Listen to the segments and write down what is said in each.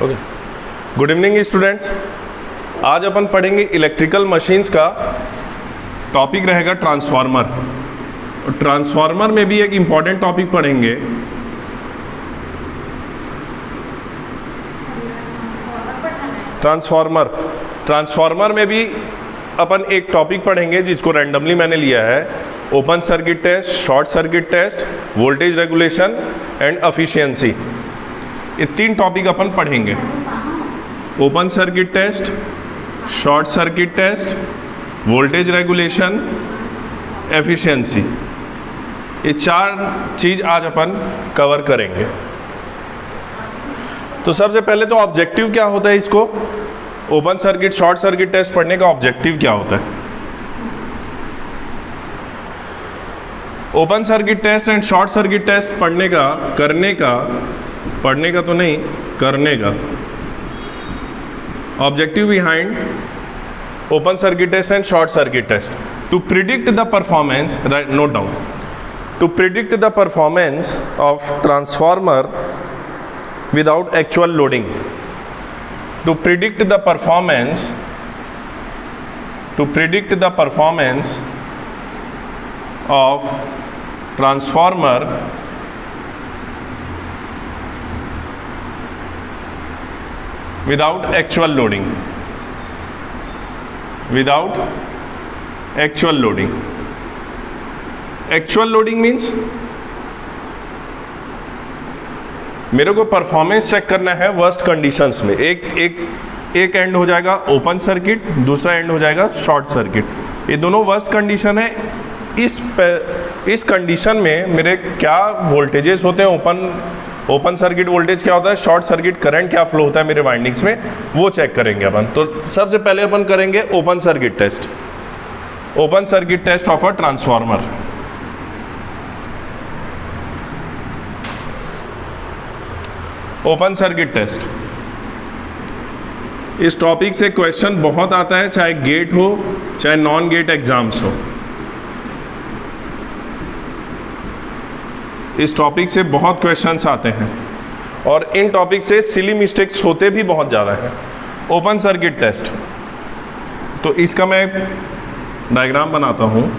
Okay, good evening students. आज अपन पढ़ेंगे electrical machines का टॉपिक रहेगा ट्रांसफार्मर। और ट्रांसफार्मर में भी एक इम्पॉर्टेंट टॉपिक पढ़ेंगे, ट्रांसफार्मर में भी अपन एक टॉपिक पढ़ेंगे जिसको रैंडमली मैंने लिया है, open circuit test, short circuit test, voltage regulation and efficiency. ये तीन टॉपिक अपन पढ़ेंगे, open circuit test, short circuit test, voltage regulation, efficiency. ये चार चीज़ आज अपन कवर करेंगे। तो सबसे पहले तो ऑब्जेक्टिव क्या होता है, इसको open circuit short circuit test पढ़ने का ऑब्जेक्टिव क्या होता है। Open circuit test and short circuit test पढ़ने का करने का objective behind open circuit test and short circuit test to predict the performance, note down, to predict the performance of transformer without actual loading, to predict the performance of transformer without actual loading, actual loading means मेरे को performance check करना है worst conditions में। एक and हो जाएगा open circuit, दूसरा and हो जाएगा शॉर्ट सर्किट। ये दोनों वर्स्ट कंडीशन है। इस कंडीशन में मेरे क्या वोल्टेजेस होते हैं, ओपन सर्किट वोल्टेज क्या होता है, शॉर्ट सर्किट करंट क्या फ्लो होता है मेरे वाइंडिंग्स में, वो चेक करेंगे अपन। तो सबसे पहले अपन करेंगे open circuit test, open circuit test of a transformer. Open circuit test, इस टॉपिक से क्वेश्चन बहुत आता है, चाहे गेट हो चाहे नॉन गेट एग्जाम्स हो। इस टॉपिक से बहुत क्वेश्चंस आते हैं और इन टॉपिक से सिली मिस्टेक्स होते भी बहुत ज़्यादा हैं। ओपन सर्किट टेस्ट, तो इसका मैं डायग्राम बनाता हूँ।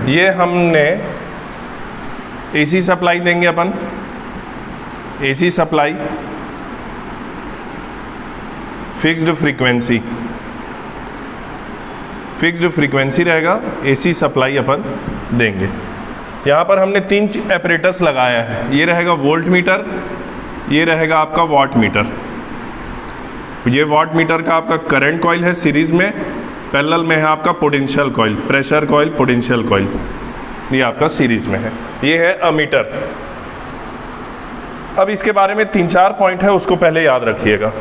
ये हमने एसी सप्लाई देंगे अपन, एसी सप्लाई फिक्स्ड फ्रीक्वेंसी रहेगा, एसी सप्लाई अपन देंगे। यहाँ पर हमने तीन एपरेटस लगाया है, ये रहेगा वोल्ट मीटर, ये रहेगा आपका वाट मीटर। ये वाट मीटर का आपका करंट कॉइल है सीरीज में, पैरेलल में है आपका potential coil, pressure coil, potential coil, ये आपका सीरीज में है। ये है अमीटर। अब इसके बारे में 3-4 पॉइंट है, उसको पहले याद रखिएगा।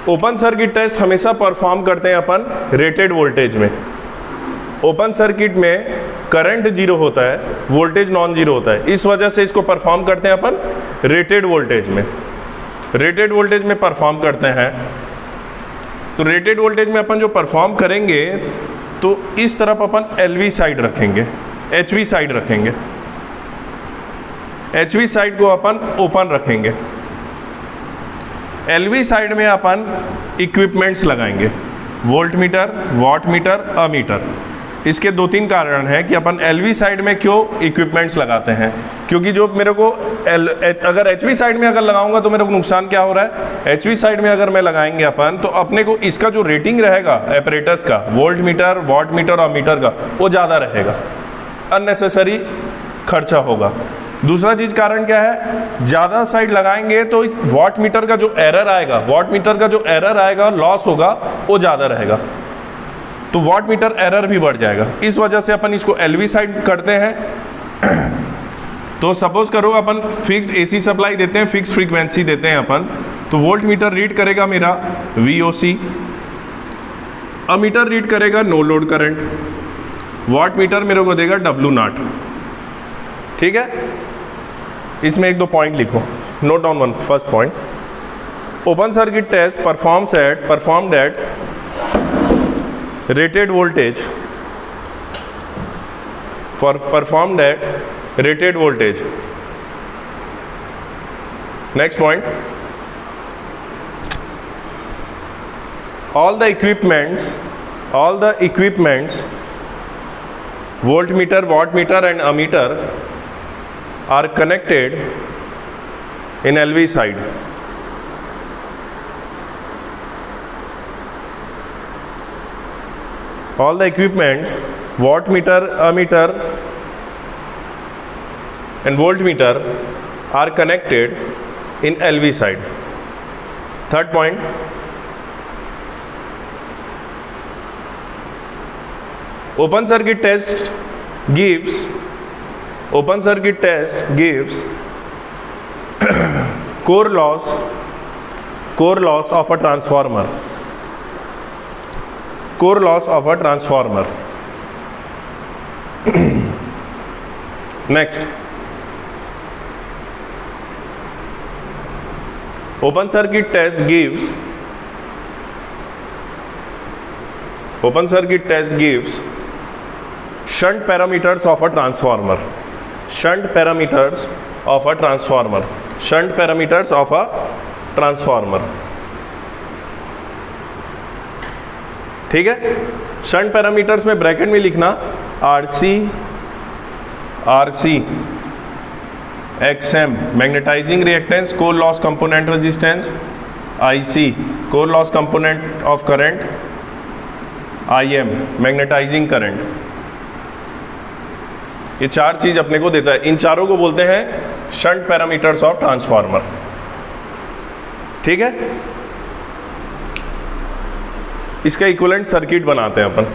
ओपन सर्किट टेस्ट हमेशा परफॉर्म करते हैं अपन रेटेड वोल्टेज में। ओपन सर्किट में करंट जीरो होता है, वोल्टेज नॉन जीरो होता है, इस वजह से इसको परफॉर्म करते हैं अपन रेटेड वोल्टेज में। रेटेड वोल्टेज में परफॉर्म करते हैं, तो रेटेड वोल्टेज में अपन जो परफॉर्म करेंगे तो इस तरफ अपन LV साइड रखेंगे, HV साइड रखेंगे, HV साइड को अपन ओपन रखेंगे, LV साइड में अपन इक्विपमेंट्स लगाएंगे, voltmeter, wattmeter, ammeter. इसके 2-3 कारण हैं कि अपन LV साइड में क्यों इक्विपमेंट्स लगाते हैं, क्योंकि जो मेरे को अगर HV साइड में अगर लगाऊंगा तो मेरे को नुकसान क्या हो रहा है, HV साइड में अगर मैं लगाएंगे अपन तो अपने को इसका जो रेटिंग रहेगा एपरेटस का, वोल्ट मीटर, वाट मीटर और मीटर का, वो ज़्यादा रहेगा, अननेसेसरी खर्चा होगा। दूसरा चीज कारण क्या है, ज्यादा साइड लगाएंगे तो वॉट मीटर का जो एरर आएगा, वॉट मीटर का जो एरर आएगा, लॉस होगा, वो ज्यादा रहेगा, तो वॉट मीटर एरर भी बढ़ जाएगा। इस वजह से अपन इसको एलवी साइड करते हैं। तो सपोज करो अपन फिक्स्ड एसी सप्लाई देते हैं, फिक्स्ड फ्रीक्वेंसी देते हैं अपन, तो वोल्ट मीटर रीड करेगा मेरा VOC, अमीटर रीड करेगा no load current, wattmeter मेरे को देगा W0। ठीक है, इसमें एक दो पॉइंट लिखो, note down one first point. Open circuit test performed at rated voltage performed at rated voltage. Next point, all the equipments voltmeter, wattmeter and ammeter are connected in LV side. All the equipments, wattmeter, ammeter and voltmeter are connected in LV side. Third point, open circuit test gives core loss of a transformer. Core loss of a transformer. Next, open circuit test gives shunt parameters of a transformer. Shunt parameters of a transformer. ठीक है, shunt parameters में bracket में लिखना RC XM magnetising reactance, core loss component resistance, IC core loss component of current, IM magnetising current. ये चार चीज अपने को देता है, इन चारों को बोलते हैं शंट पैरामीटर्स ऑफ ट्रांसफार्मर। ठीक है, इसका इक्विवेलेंट सर्किट बनाते हैं अपन।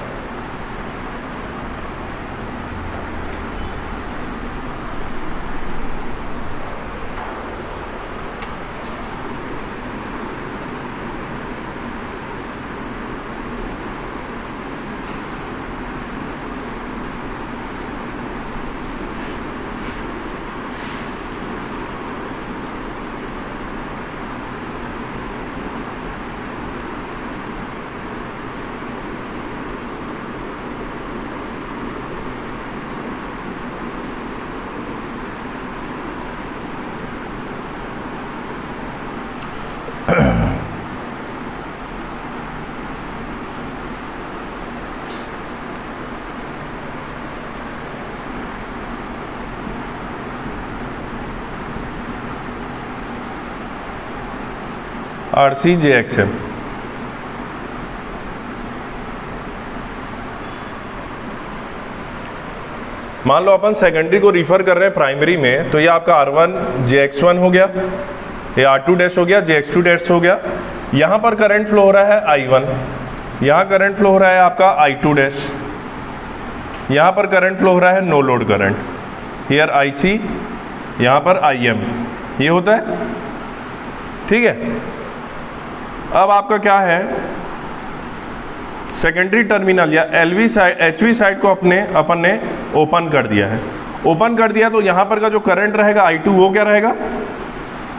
RC JXM। मान लो अपन सेकेंडरी को रिफर कर रहे हैं प्राइमरी में, तो ये आपका R1 JX1 हो गया, ये R2 डैश हो गया, JX2 डैश हो गया। यहाँ पर करंट फ्लो हो रहा है I1, यहाँ करंट फ्लो हो रहा है आपका I2 डैश, यहाँ पर करंट फ्लो हो रहा है no load current, here IC, यहाँ पर IM, ये होता है। ठीक है, अब आपका क्या है, सेकेंडरी टर्मिनल या LV साइड HV साइड को अपन ने ओपन कर दिया है। ओपन कर दिया तो यहाँ पर का जो करंट रहेगा I2 वो क्या रहेगा,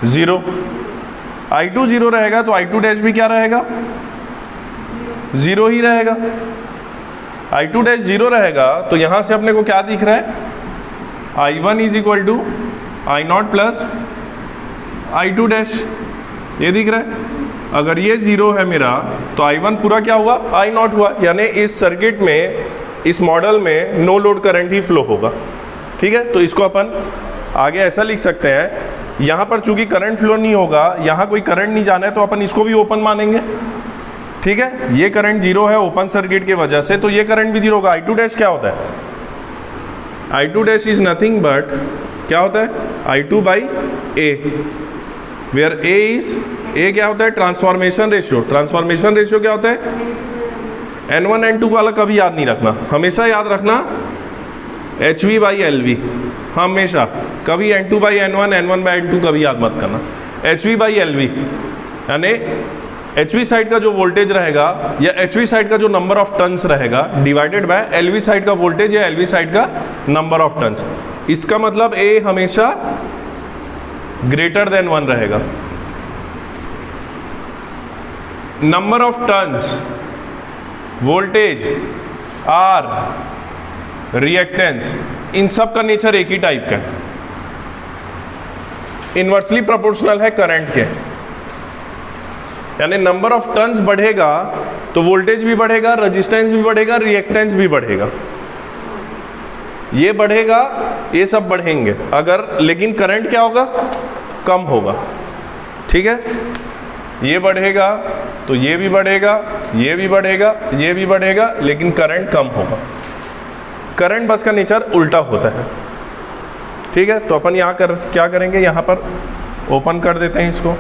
0। I2 0 रहेगा तो I2 डैश भी क्या रहेगा, 0 ही रहेगा। I2 डैश 0 रहेगा तो यहाँ से अपने को क्या दिख रहा है, I1 is equal to I0 plus I2 dash, ये दिख रहा है। अगर ये 0 है मेरा तो I1 पूरा क्या हुआ, I0 हुआ, यानी इस सर्किट में, इस मॉडल में नो लोड करंट ही फ्लो होगा। ठीक है, तो इसको अपन आगे ऐसा लिख सकते हैं, यहाँ पर चूंकि करंट फ्लो नहीं होगा, यहाँ कोई करंट नहीं जाना है, तो अपन इसको भी ओपन मानेंगे। ठीक है, ये करंट 0 है ओपन सर्किट की वजह से, तो ये करंट भी 0 होगा। I2 डैश क्या होता है, I2 dash is nothing but क्या होता है I2 बाई ए, वेयर ए क्या होता है ट्रांसफॉर्मेशन रेशियो। ट्रांसफॉर्मेशन रेशियो क्या होता है N1 N2 वाला कभी याद नहीं रखना, हमेशा याद रखना HV बाई LV, हमेशा, कभी N2 by N1 N1 by N2 कभी याद मत करना। HV बाई LV यानी HV साइड का जो वोल्टेज रहेगा या HV साइड का जो नंबर ऑफ टर्न्स रहेगा डिवाइडेड बाय LV साइड का वोल्टेज या LV साइड का नंबर ऑफ टर्न्स। इसका मतलब A हमेशा ग्रेटर देन 1 रहेगा। Number of turns, voltage, R, reactance, इन सब का नेचर एक ही टाइप का है, इन्वर्सली प्रोपोर्शनल है करंट के। यानी नंबर ऑफ टर्न्स बढ़ेगा तो वोल्टेज भी बढ़ेगा, रेजिस्टेंस भी बढ़ेगा, रिएक्टेंस भी बढ़ेगा, ये बढ़ेगा, ये सब बढ़ेंगे अगर, लेकिन करंट क्या होगा कम होगा। ठीक है, ये बढ़ेगा तो ये भी बढ़ेगा, ये भी बढ़ेगा, ये भी बढ़ेगा, लेकिन करंट कम होगा। करंट बस का नेचर उल्टा होता है। ठीक है, तो अपन यहाँ क्या करेंगे, यहाँ पर ओपन कर देते हैं इसको,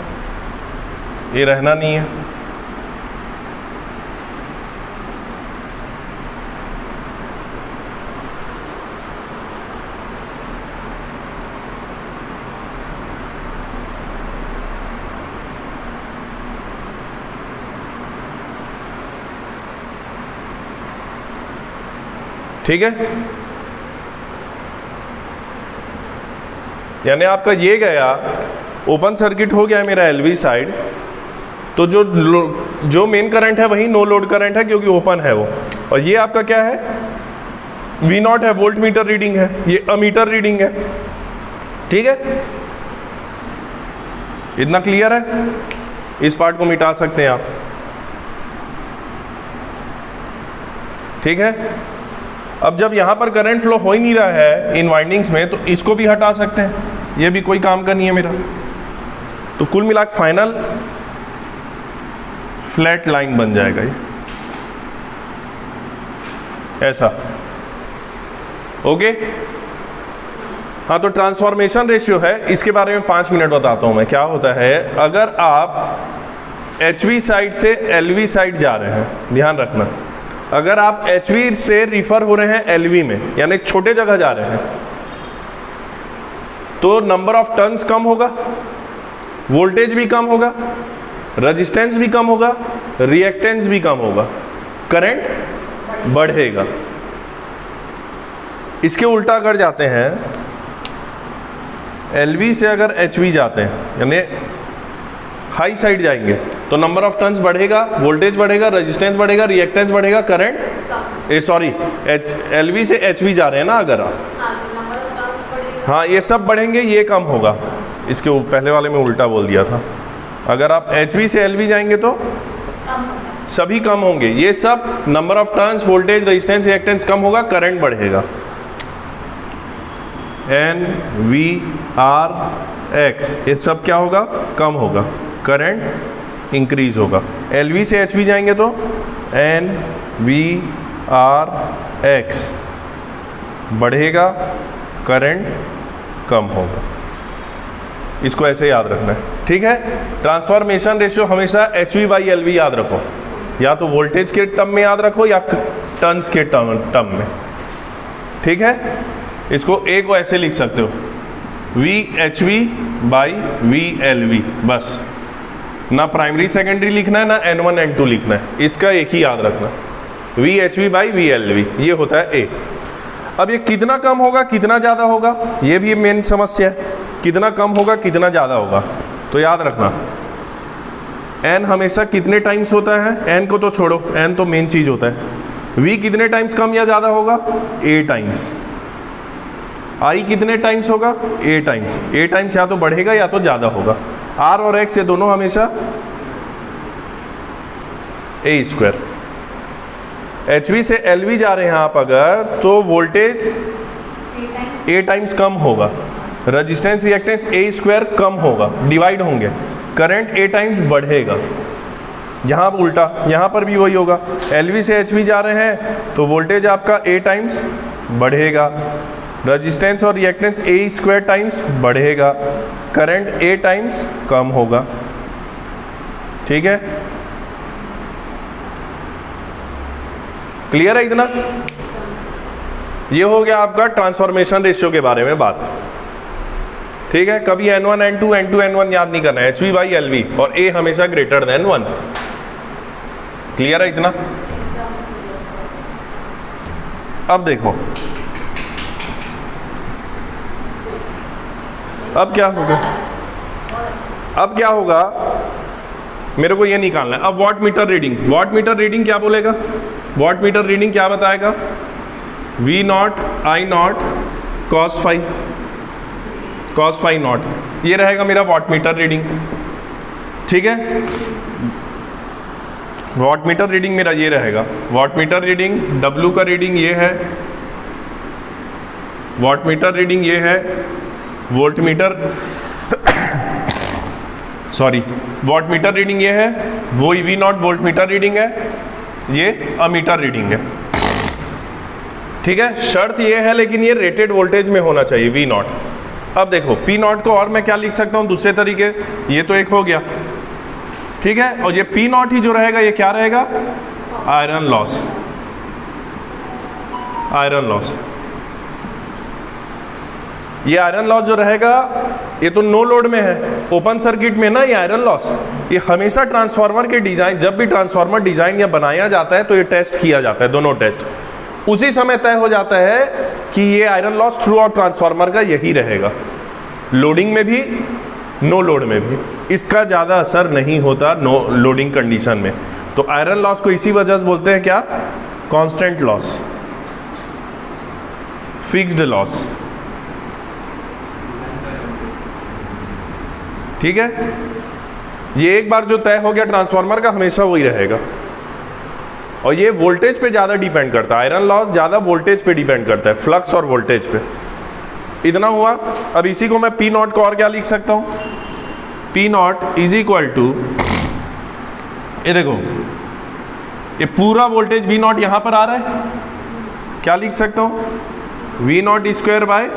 ये रहना नहीं है। ठीक है, यानी आपका ये गया, ओपन सर्किट हो गया मेरा LV साइड, तो जो मेन करंट है वही नो लोड करंट है क्योंकि ओपन है वो, और ये आपका क्या है V0 है, वोल्ट मीटर रीडिंग है, ये अमीटर रीडिंग है। ठीक है, इतना क्लियर है, इस पार्ट को मिटा सकते हैं आप। ठीक है, अब जब यहां पर करंट फ्लो हो ही नहीं रहा है इन वाइंडिंग्स में, तो इसको भी हटा सकते हैं, ये भी कोई काम का नहीं है मेरा। तो कुल मिला के फाइनल फ्लैट लाइन बन जाएगा ये ऐसा। ओके, हाँ, तो ट्रांसफॉर्मेशन रेशियो है, इसके बारे में 5 मिनट बताता हूं मैं। क्या होता है, अगर आप HV साइड से LV साइड जा रहे हैं, ध्यान रखना, अगर आप HV से रिफर हो रहे हैं LV में, यानी छोटे जगह जा रहे हैं, तो नंबर ऑफ टर्न्स कम होगा, वोल्टेज भी कम होगा, रेजिस्टेंस भी कम होगा, रिएक्टेंस भी कम होगा, करंट बढ़ेगा। इसके उल्टा अगर जाते हैं, LV से अगर HV जाते हैं, यानी हाई साइड जाएंगे, तो नंबर ऑफ टर्न्स बढ़ेगा, वोल्टेज बढ़ेगा, रेजिस्टेंस बढ़ेगा, रिएक्टेंस बढ़ेगा, करंट LV से HV जा रहे हैं ना अगर आप, हाँ, ये सब बढ़ेंगे, ये कम होगा। इसके पहले वाले में उल्टा बोल दिया था, अगर आप HV से LV जाएंगे तो सभी कम होंगे, ये सब number of turns, voltage, resistance, reactance कम होगा, करंट बढ़ेगा। NVRX ये सब क्या होगा, कम होगा, करंट इंक्रीज होगा। LV से HV जाएंगे तो NVRX बढ़ेगा, करंट कम होगा। इसको ऐसे याद रखना है। ठीक है, ट्रांसफॉर्मेशन रेशियो हमेशा HV बाई LV याद रखो, या तो वोल्टेज के टर्म में याद रखो या टर्न्स के टर्म में। ठीक है, इसको एक को ऐसे लिख सकते हो, VHV बाई VLV, बस, ना प्राइमरी सेकेंडरी लिखना है ना N1 N2 लिखना है, इसका एक ही याद रखना, VHV बाई VLV, ये होता है A। अब ये कितना कम होगा कितना ज़्यादा होगा, ये भी मेन समस्या है, कितना कम होगा कितना ज़्यादा होगा। तो याद रखना n हमेशा कितने टाइम्स होता है, n को तो छोड़ो, n तो मेन चीज़ होता है। v कितने टाइम्स कम या ज़्यादा होगा, a टाइम्स। i कितने टाइम्स होगा, a टाइम्स। a टाइम्स या तो बढ़ेगा या तो ज़्यादा होगा। r और x ये दोनों हमेशा a स्क्वायर। HV से LV जा रहे हैं आप अगर, तो वोल्टेज a टाइम्स कम होगा, रेजिस्टेंस रिएक्टेंस a स्क्वायर कम होगा, डिवाइड होंगे, करंट a टाइम्स बढ़ेगा। जहाँ उल्टा यहाँ पर भी वही होगा, LV से HV जा रहे हैं तो वोल्टेज आपका a टाइम्स बढ़ेगा, रजिस्टेंस और रिएक्टेंस ए स्क्वायर टाइम्स बढ़ेगा, करंट ए टाइम्स कम होगा। ठीक है, क्लियर है इतना? ये हो गया आपका ट्रांसफॉर्मेशन रेशियो के बारे में बात। ठीक है, कभी N1 N2 N2 N1 याद नहीं करना है, HV बाई LV, और A हमेशा ग्रेटर देन 1। क्लियर है इतना? अब देखो, अब क्या होगा, अब क्या होगा, मेरे को ये निकालना है। अब wattmeter reading, wattmeter reading क्या बोलेगा, वॉट मीटर रीडिंग क्या बताएगा, V nought I nought cos phi nought, ये रहेगा मेरा वॉट मीटर रीडिंग। ठीक है, वॉट मीटर रीडिंग मेरा ये रहेगा, वॉट मीटर रीडिंग, W का रीडिंग ये है, वॉट मीटर रीडिंग ये है, volt meter sorry watt meter reading ये है, वो V not volt meter reading है, ये अमीटर रीडिंग है। ठीक है, शर्त ये है लेकिन ये रेटेड वोल्टेज में होना चाहिए V नॉट। अब देखो P नॉट को और मैं क्या लिख सकता हूँ दूसरे तरीके, ये तो एक हो गया। ठीक है, और ये P नॉट ही जो रहेगा ये क्या रहेगा, आयरन लॉस, आयरन लॉस। ये आयरन लॉस जो रहेगा ये तो नो लोड में है, ओपन सर्किट में ना, ये आयरन लॉस ये हमेशा ट्रांसफार्मर के डिजाइन, जब भी ट्रांसफार्मर डिजाइन या बनाया जाता है तो ये टेस्ट किया जाता है, दोनों टेस्ट उसी समय तय हो जाता है कि ये iron loss through out transformer का यही रहेगा, लोडिंग में भी नो लोड में भी इसका ज़्यादा असर नहीं होता नो लोडिंग कंडीशन में। तो आयरन लॉस को इसी वजह से बोलते हैं क्या, कांस्टेंट लॉस, फिक्स्ड लॉस। ठीक है, ये एक बार जो तय हो गया ट्रांसफार्मर का हमेशा वही रहेगा, और ये वोल्टेज पे ज़्यादा डिपेंड करता है, आयरन लॉस ज़्यादा वोल्टेज पे डिपेंड करता है, फ्लक्स और वोल्टेज पे। इतना हुआ। अब इसी को मैं P नॉट को और क्या लिख सकता हूँ, P nought is equal to, ये देखो ये पूरा वोल्टेज V नॉट यहाँ पर आ रहा है, क्या लिख सकता हूँ, V नॉट स्क्वायर बाय,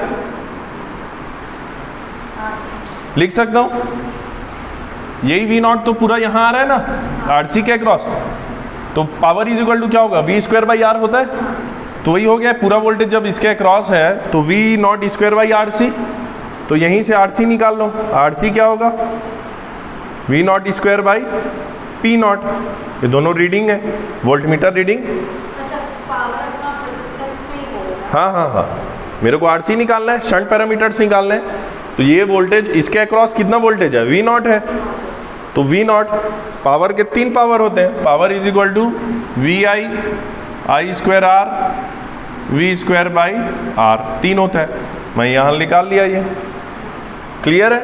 लिख सकता हूँ यही V नॉट तो पूरा यहाँ आ रहा है ना RC के अक्रॉस, तो पावर इज इक्वल टू क्या होगा, V स्क्वायर बाई R होता है, तो वही हो गया पूरा वोल्टेज जब इसके अक्रॉस है तो V not square by RC, तो यहीं से RC निकाल लो, RC क्या होगा, V not square by P not, ये दोनों रीडिंग है, वोल्ट मीटर रीडिंग। अच्छा, पावर अपना रेजिस्टेंस में ही होगा। हाँ हाँ हाँ, मेरे को RC निकालना है, शंट पैरामीटर्स निकालने हैं, तो ये वोल्टेज इसके अक्रॉस कितना वोल्टेज है, V नॉट है, तो V नॉट पावर के 3 पावर होते हैं, power is equal to I square R V square by R 3 होता है, मैं यहाँ निकाल लिया ये। क्लियर है,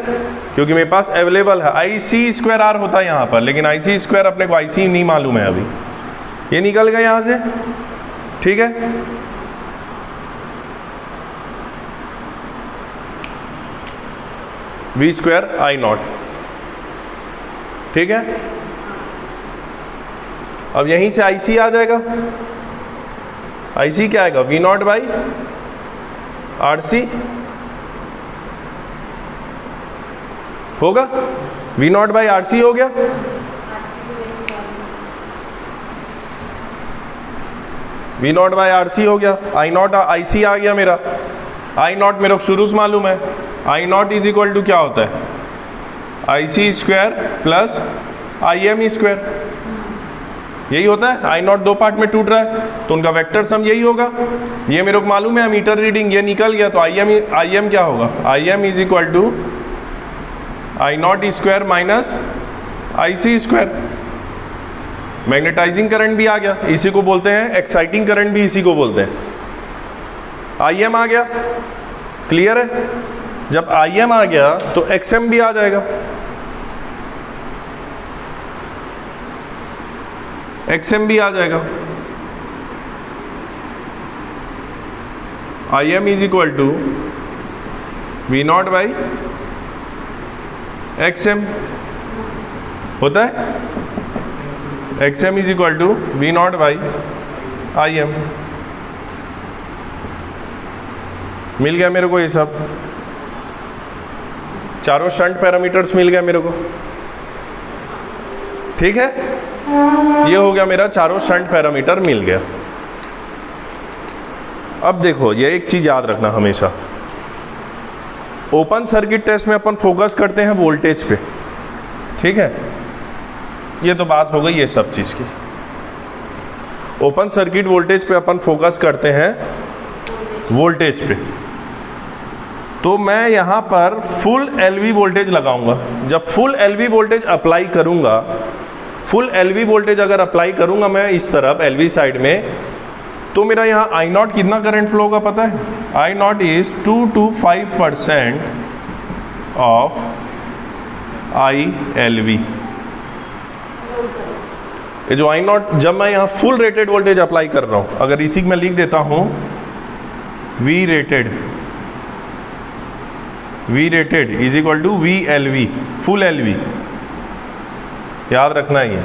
क्योंकि मेरे पास अवेलेबल है IC स्क्वायर R होता है यहाँ पर, लेकिन IC स्क्वायर अपने को IC नहीं मालूम है अभी, ये निकल गया यहाँ से। ठीक है, V स्क्वायर I नॉट। ठीक है, अब यहीं से IC आ जाएगा, IC क्या आएगा, V नॉट बाई RC होगा, V नॉट बाई RC हो गया। V नॉट बाई RC हो गया, I नॉट IC आ गया मेरा, I नॉट मेरे को शुरू से मालूम है, I nought is equal to क्या होता है, IC square plus IM square, यही होता है। I नॉट 2 पार्ट में टूट रहा है तो उनका वेक्टर सम यही होगा, ये मेरे को मालूम है, मीटर रीडिंग ये निकल गया, तो IM क्या होगा, IM is equal to I nought square minus IC square. Magnetising current भी आ गया, इसी को बोलते हैं, एक्साइटिंग करंट भी इसी को बोलते हैं। IM आ गया, क्लियर है, जब IM आ गया तो XM भी आ जाएगा, XM भी आ जाएगा। IM is equal to V nought by XM होता है, XM is equal to V nought by IM। मिल गया मेरे को ये सब, चारों शंट पैरामीटर्स मिल गया मेरे को। ठीक है, ये हो गया मेरा चारों शंट पैरामीटर मिल गया। अब देखो, ये एक चीज याद रखना हमेशा, ओपन सर्किट टेस्ट में अपन फोकस करते हैं वोल्टेज पे। ठीक है, ये तो बात हो गई ये सब चीज की। ओपन सर्किट वोल्टेज पे अपन फोकस करते हैं वोल्टेज पे। तो मैं यहाँ पर फुल एलवी वोल्टेज लगाऊंगा। जब फुल एलवी वोल्टेज अप्लाई करूंगा, फुल एलवी वोल्टेज अगर अप्लाई करूंगा मैं इस तरफ एलवी साइड में, तो मेरा यहाँ आई नॉट कितना करंट फ्लो होगा पता है? I naught is 2 to 5% of I L V. ये जो आई नॉट, जब मैं यहाँ फुल रेटेड वोल्टेज अप्लाई कर रहा हूँ, अगर इसी में लिख देता हूँ V rated is equal to V L V, full L V. याद रखना ही है,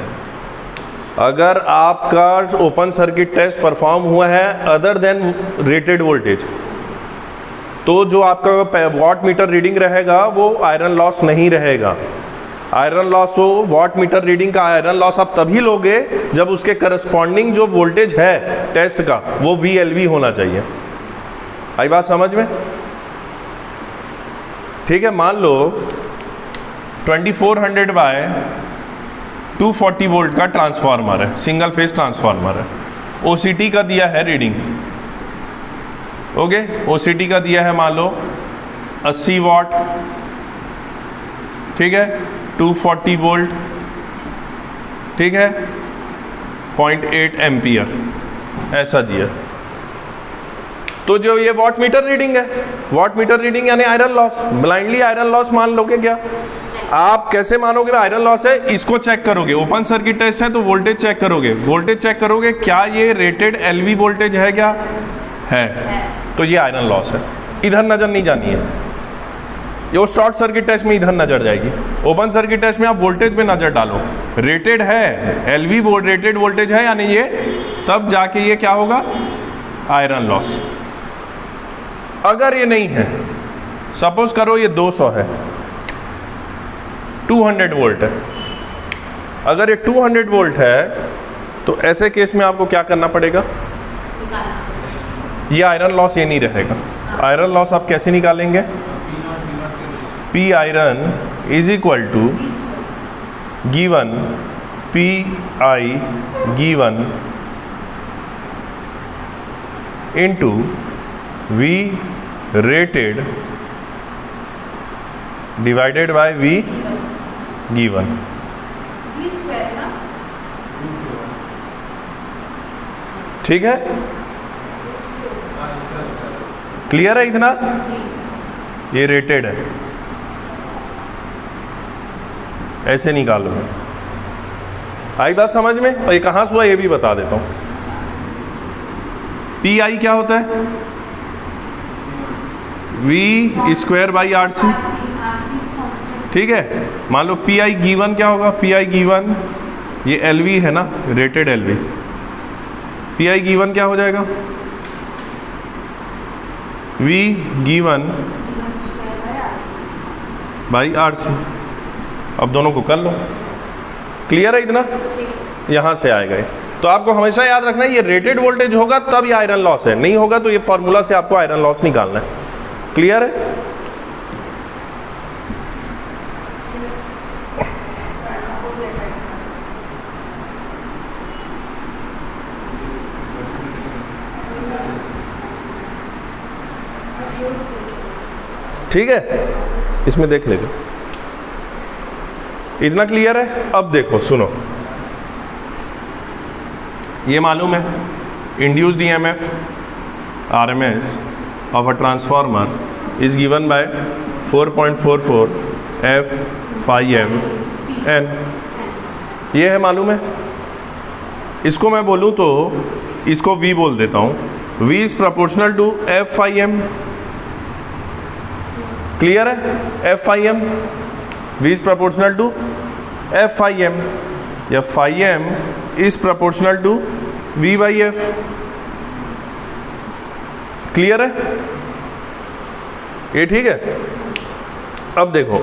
अगर आपका ओपन सर्किट टेस्ट परफॉर्म हुआ है अदर देन रेटेड वोल्टेज, तो जो आपका वॉट मीटर रीडिंग रहेगा वो आयरन लॉस नहीं रहेगा। आयरन लॉस हो, वॉट मीटर रीडिंग का आयरन लॉस आप तभी लोगे जब उसके करस्पॉन्डिंग जो वोल्टेज है टेस्ट का वो VLV होना चाहिए। आई बात समझ में? ठीक है, मान लो 2400 बाय 240 वोल्ट का ट्रांसफार्मर है, सिंगल फेज ट्रांसफार्मर है। OCT का दिया है रीडिंग, ओके, OCT का दिया है मान लो 80 वॉट, ठीक है, 240 वोल्ट, ठीक है, 0.8 एम्पियर ऐसा दिया। तो जो ये वॉट मीटर रीडिंग है, वॉट मीटर रीडिंग यानी iron loss, blindly iron loss मान लोगे क्या? आप कैसे मानोगे आयरन लॉस है? इसको चेक करोगे, ओपन सर्किट टेस्ट है तो वोल्टेज चेक करोगे, वोल्टेज चेक करोगे क्या ये रेटेड एलवी वोल्टेज है क्या है, तो ये आयरन लॉस है। इधर नजर नहीं जानी है, ये शॉर्ट सर्किट टेस्ट में इधर नजर जाएगी। ओपन सर्किट टेस्ट में आप वोल्टेज में नजर डालो, रेटेड है एलवी रेटेड वोल्टेज है यानी ये, तब जाके ये क्या होगा? Iron loss. अगर ये नहीं है, सपोज करो ये 200 है, 200 वोल्ट है, अगर ये 200 वोल्ट है तो ऐसे केस में आपको क्या करना पड़ेगा? ये आयरन लॉस ये नहीं रहेगा। आयरन लॉस आप कैसे निकालेंगे? P iron is equal to given PI given into V rated divided by V given. ठीक है, क्लियर है इतना? ये रेटेड है, ऐसे निकालो। आई बात समझ में? और ये कहाँ से हुआ ये भी बता देता हूँ। PI क्या होता है? V स्क्वायर बाई RC, ठीक है। मान लो PI गिवन क्या होगा? PI गिवन, ये LV है ना, रेटेड LV, PI गिवन क्या हो जाएगा? V given by RC। अब दोनों को कर लो, क्लियर है इतना? यहां से आएगा ये। तो आपको हमेशा याद रखना है ये रेटेड वोल्टेज होगा तब ये आयरन लॉस है, नहीं होगा तो ये फॉर्मूला से आपको आयरन लॉस निकालना है। क्लियर है? ठीक है, इसमें देख लेंगे। इतना क्लियर है? अब देखो सुनो, ये मालूम है induced EMF RMS of a transformer is given by 4.44 F phi m n, ये है मालूम है। इसको मैं बोलूँ तो इसको V बोल देता हूँ, V is proportional to F phi m। Clear है? F phi m, V is proportional to F phi m, या phi m is proportional to V by F। Clear है? ये ठीक है। अब देखो,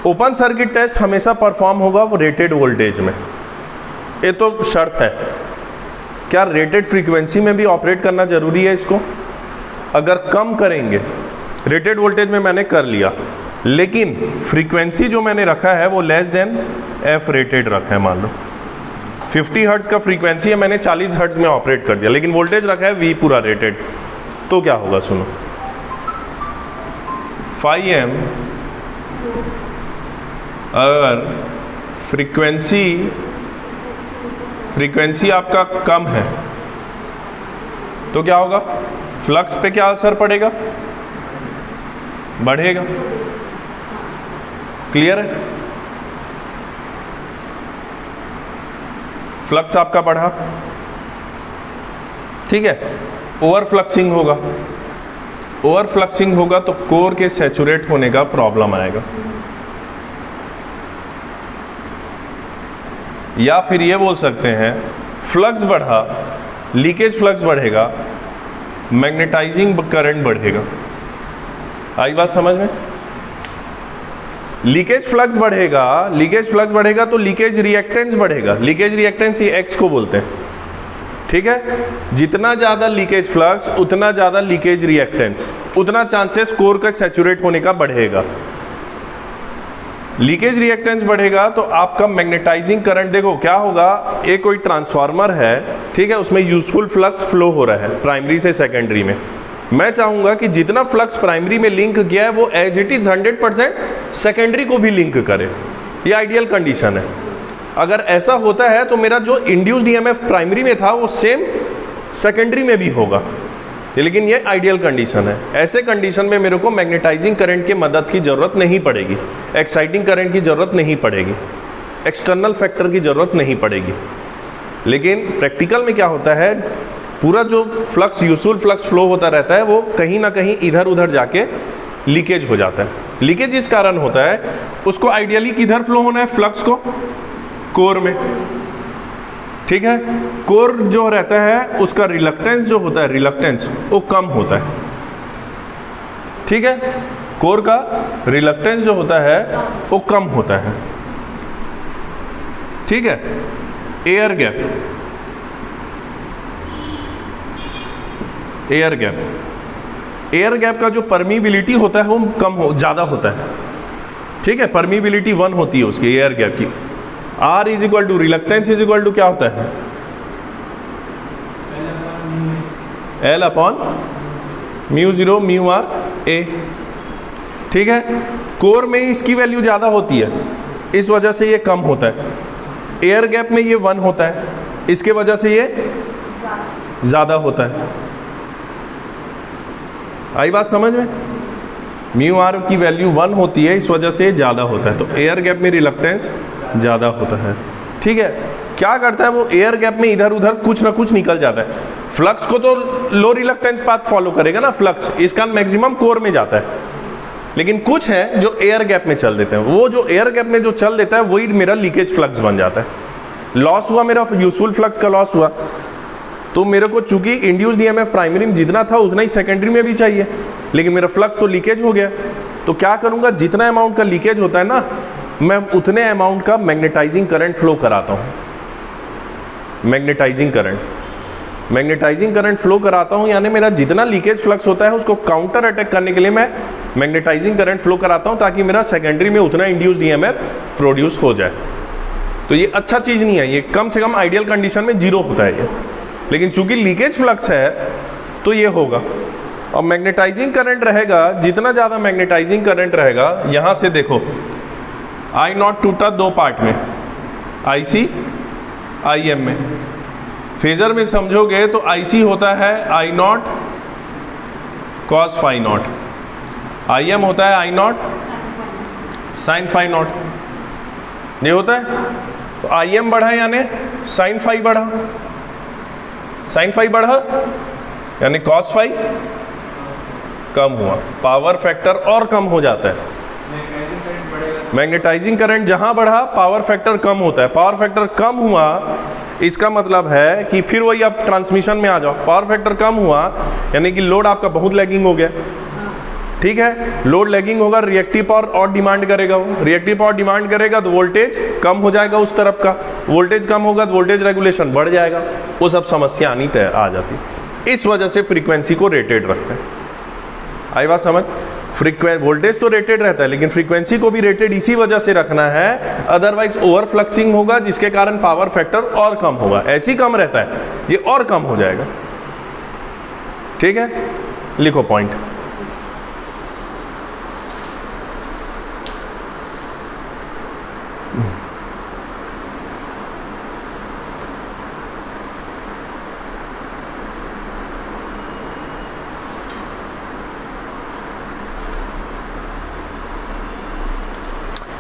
ओपन सर्किट टेस्ट हमेशा परफॉर्म होगा वो रेटेड वोल्टेज में, ये तो शर्त है। क्या रेटेड फ्रीक्वेंसी में भी ऑपरेट करना जरूरी है इसको? अगर कम करेंगे, रेटेड वोल्टेज में मैंने कर लिया, लेकिन फ्रीक्वेंसी जो मैंने रखा है वो लेस देन एफ रेटेड रखा है, मान लो 50 हर्ट्ज का फ्रीक्वेंसी है, मैंने 40 हर्ट्ज में ऑपरेट कर दिया, लेकिन वोल्टेज रखा है वी पूरा रेटेड, तो क्या होगा सुनो, 5M अगर फ्रीक्वेंसी आपका कम है तो क्या होगा, फ्लक्स पे क्या असर पड़ेगा, बढ़ेगा। क्लियर है? फ्लक्स आपका बढ़ा, ठीक है, ओवरफ्लक्सिंग होगा, ओवरफ्लक्सिंग होगा तो कोर के सैचुरेट होने का प्रॉब्लम आएगा। या फिर ये बोल सकते हैं फ्लक्स बढ़ा, लीकेज फ्लक्स बढ़ेगा, मैग्नेटाइजिंग करंट बढ़ेगा। आई बात समझ में? लीकेज फ्लक्स बढ़ेगा तो लीकेज रिएक्टेंस बढ़ेगा। लीकेज रिएक्टेंस ये एक्स को बोलते हैं, ठीक है। जितना ज्यादा लीकेज फ्लक्स उतना ज्यादा लीकेज रिएक्टेंस, उतना चांसेस कोर का सैचुरेट होने का बढ़ेगा। लीकेज रिएक्टेंस बढ़ेगा तो आपका मैग्नेटाइजिंग करंट, देखो क्या होगा, एक कोई ट्रांसफार्मर है, ठीक है, उसमें यूजफुल फ्लक्स फ्लो हो रहा है प्राइमरी से सेकेंडरी में। मैं चाहूंगा कि जितना फ्लक्स प्राइमरी में लिंक किया है वो एज इट इज 100% सेकेंडरी को भी लिंक करे। ये आइडियल कंडीशन है। अगर ऐसा होता है तो मेरा जो इंड्यूस्ड ईएमएफ प्राइमरी में था वो सेम सेकेंडरी में भी होगा, लेकिन ये आइडियल कंडीशन है। ऐसे कंडीशन में मेरे को मैग्नेटाइजिंग करंट की मदद की जरूरत नहीं पड़ेगी, एक्साइटिंग करंट की जरूरत नहीं पड़ेगी, एक्सटर्नल फैक्टर की जरूरत नहीं पड़ेगी। लेकिन प्रैक्टिकल में क्या होता है, पूरा जो फ्लक्स, यूजफुल फ्लक्स फ्लो होता रहता है वो कहीं ना कहीं इधर उधर जाके लीकेज हो जाता है। लीकेज इस कारण होता है, उसको आइडियली किधर फ्लो होना है, फ्लक्स को कोर में, ठीक है। कोर जो रहता है उसका रिलक्टेंस जो होता है, रिलक्टेंस वो कम होता है, ठीक है। कोर का रिलक्टेंस जो होता है वो कम होता है, ठीक है। एयर गैप, एयर गैप का जो परमीबिलिटी होता है वो कम हो, ज़्यादा होता है, ठीक है। परमीबिलिटी 1 होती है उसकी एयर गैप की। R is equal to reluctance is equal to क्या होता है, L upon mu 0 mu R A, ठीक है। कोर में इसकी वैल्यू ज़्यादा होती है, इस वजह से ये कम होता है। एयर गैप में ये 1 होता है, इसके वजह से ये ज़्यादा होता है। आई बात समझ में? म्यू आर की वैल्यू 1 होती है, इस वजह से ज़्यादा होता है, तो एयर गैप में रिलक्टेंस ज़्यादा होता है, ठीक है। क्या करता है वो, एयर गैप में इधर उधर कुछ ना कुछ निकल जाता है। फ्लक्स को तो लो रिलक्टेंस पाथ फॉलो करेगा ना फ्लक्स, इसका मैक्सिमम कोर में जाता है, लेकिन कुछ है जो एयर गैप में चल देते हैं। वो जो एयर गैप में जो चल देता है वही मेरा लीकेज फ्लक्स बन जाता है। लॉस हुआ मेरा, यूजफुल फ्लक्स का लॉस हुआ, तो मेरे को चूंकि इंड्यूस्ड ईएमएफ प्राइमरी में जितना था उतना ही सेकेंडरी में भी चाहिए, लेकिन मेरा फ्लक्स तो लीकेज हो गया। तो क्या करूंगा, जितना अमाउंट का लीकेज होता है ना, मैं उतने अमाउंट का मैग्नेटाइजिंग करंट फ्लो कराता हूं। मैग्नेटाइजिंग करंट फ्लो कराता हूं, यानी मेरा जितना लीकेज फ्लक्स होता है उसको काउंटर अटैक करने के लिए मैं मैग्नेटाइजिंग करंट फ्लो कराता हूं, ताकि मेरा सेकेंडरी में उतना इंड्यूस्ड ईएमएफ प्रोड्यूस हो जाए। तो ये अच्छा चीज नहीं है, ये कम से कम आइडियल कंडीशन में 0 होता है ये, लेकिन चूंकि लीकेज फ्लक्स है तो ये होगा। और मैग्नेटाइजिंग करंट रहेगा, जितना ज़्यादा मैग्नेटाइजिंग करंट रहेगा, यहाँ से देखो आई नॉट टूटा 2 पार्ट में, IC IM में। फेजर में समझोगे तो IC होता है I nought cos phi nought, IM होता है I nought sine phi nought, ये होता है। तो IM बढ़ा यानी साइन फाई बढ़ा, साइन फाई बढ़ा यानी कॉस फाई कम हुआ, पावर फैक्टर और कम हो जाता है। मैग्नेटाइजिंग करंट जहां बढ़ा पावर फैक्टर कम होता है, पावर फैक्टर कम हुआ इसका मतलब है कि फिर वही आप ट्रांसमिशन में आ जाओ, पावर फैक्टर कम हुआ यानी कि लोड आपका बहुत लैगिंग हो गया, ठीक है। लोड लैगिंग होगा, रिएक्टिव पावर और डिमांड करेगा, वो रिएक्टिव पावर डिमांड करेगा तो वोल्टेज कम हो जाएगा उस तरफ का, वोल्टेज कम होगा तो वोल्टेज रेगुलेशन बढ़ जाएगा, वो सब समस्या आनी तय आ जाती। इस वजह से फ्रीक्वेंसी को रेटेड रखते हैं। आई बात समझ? वोल्टेज तो रेटेड रहता है लेकिन फ्रीक्वेंसी को भी रेटेड इसी वजह से रखना है, अदरवाइज ओवरफ्लक्सिंग होगा जिसके कारण पावर फैक्टर और कम होगा। ऐसी कम रहता है, ये और कम हो जाएगा, ठीक है। लिखो point.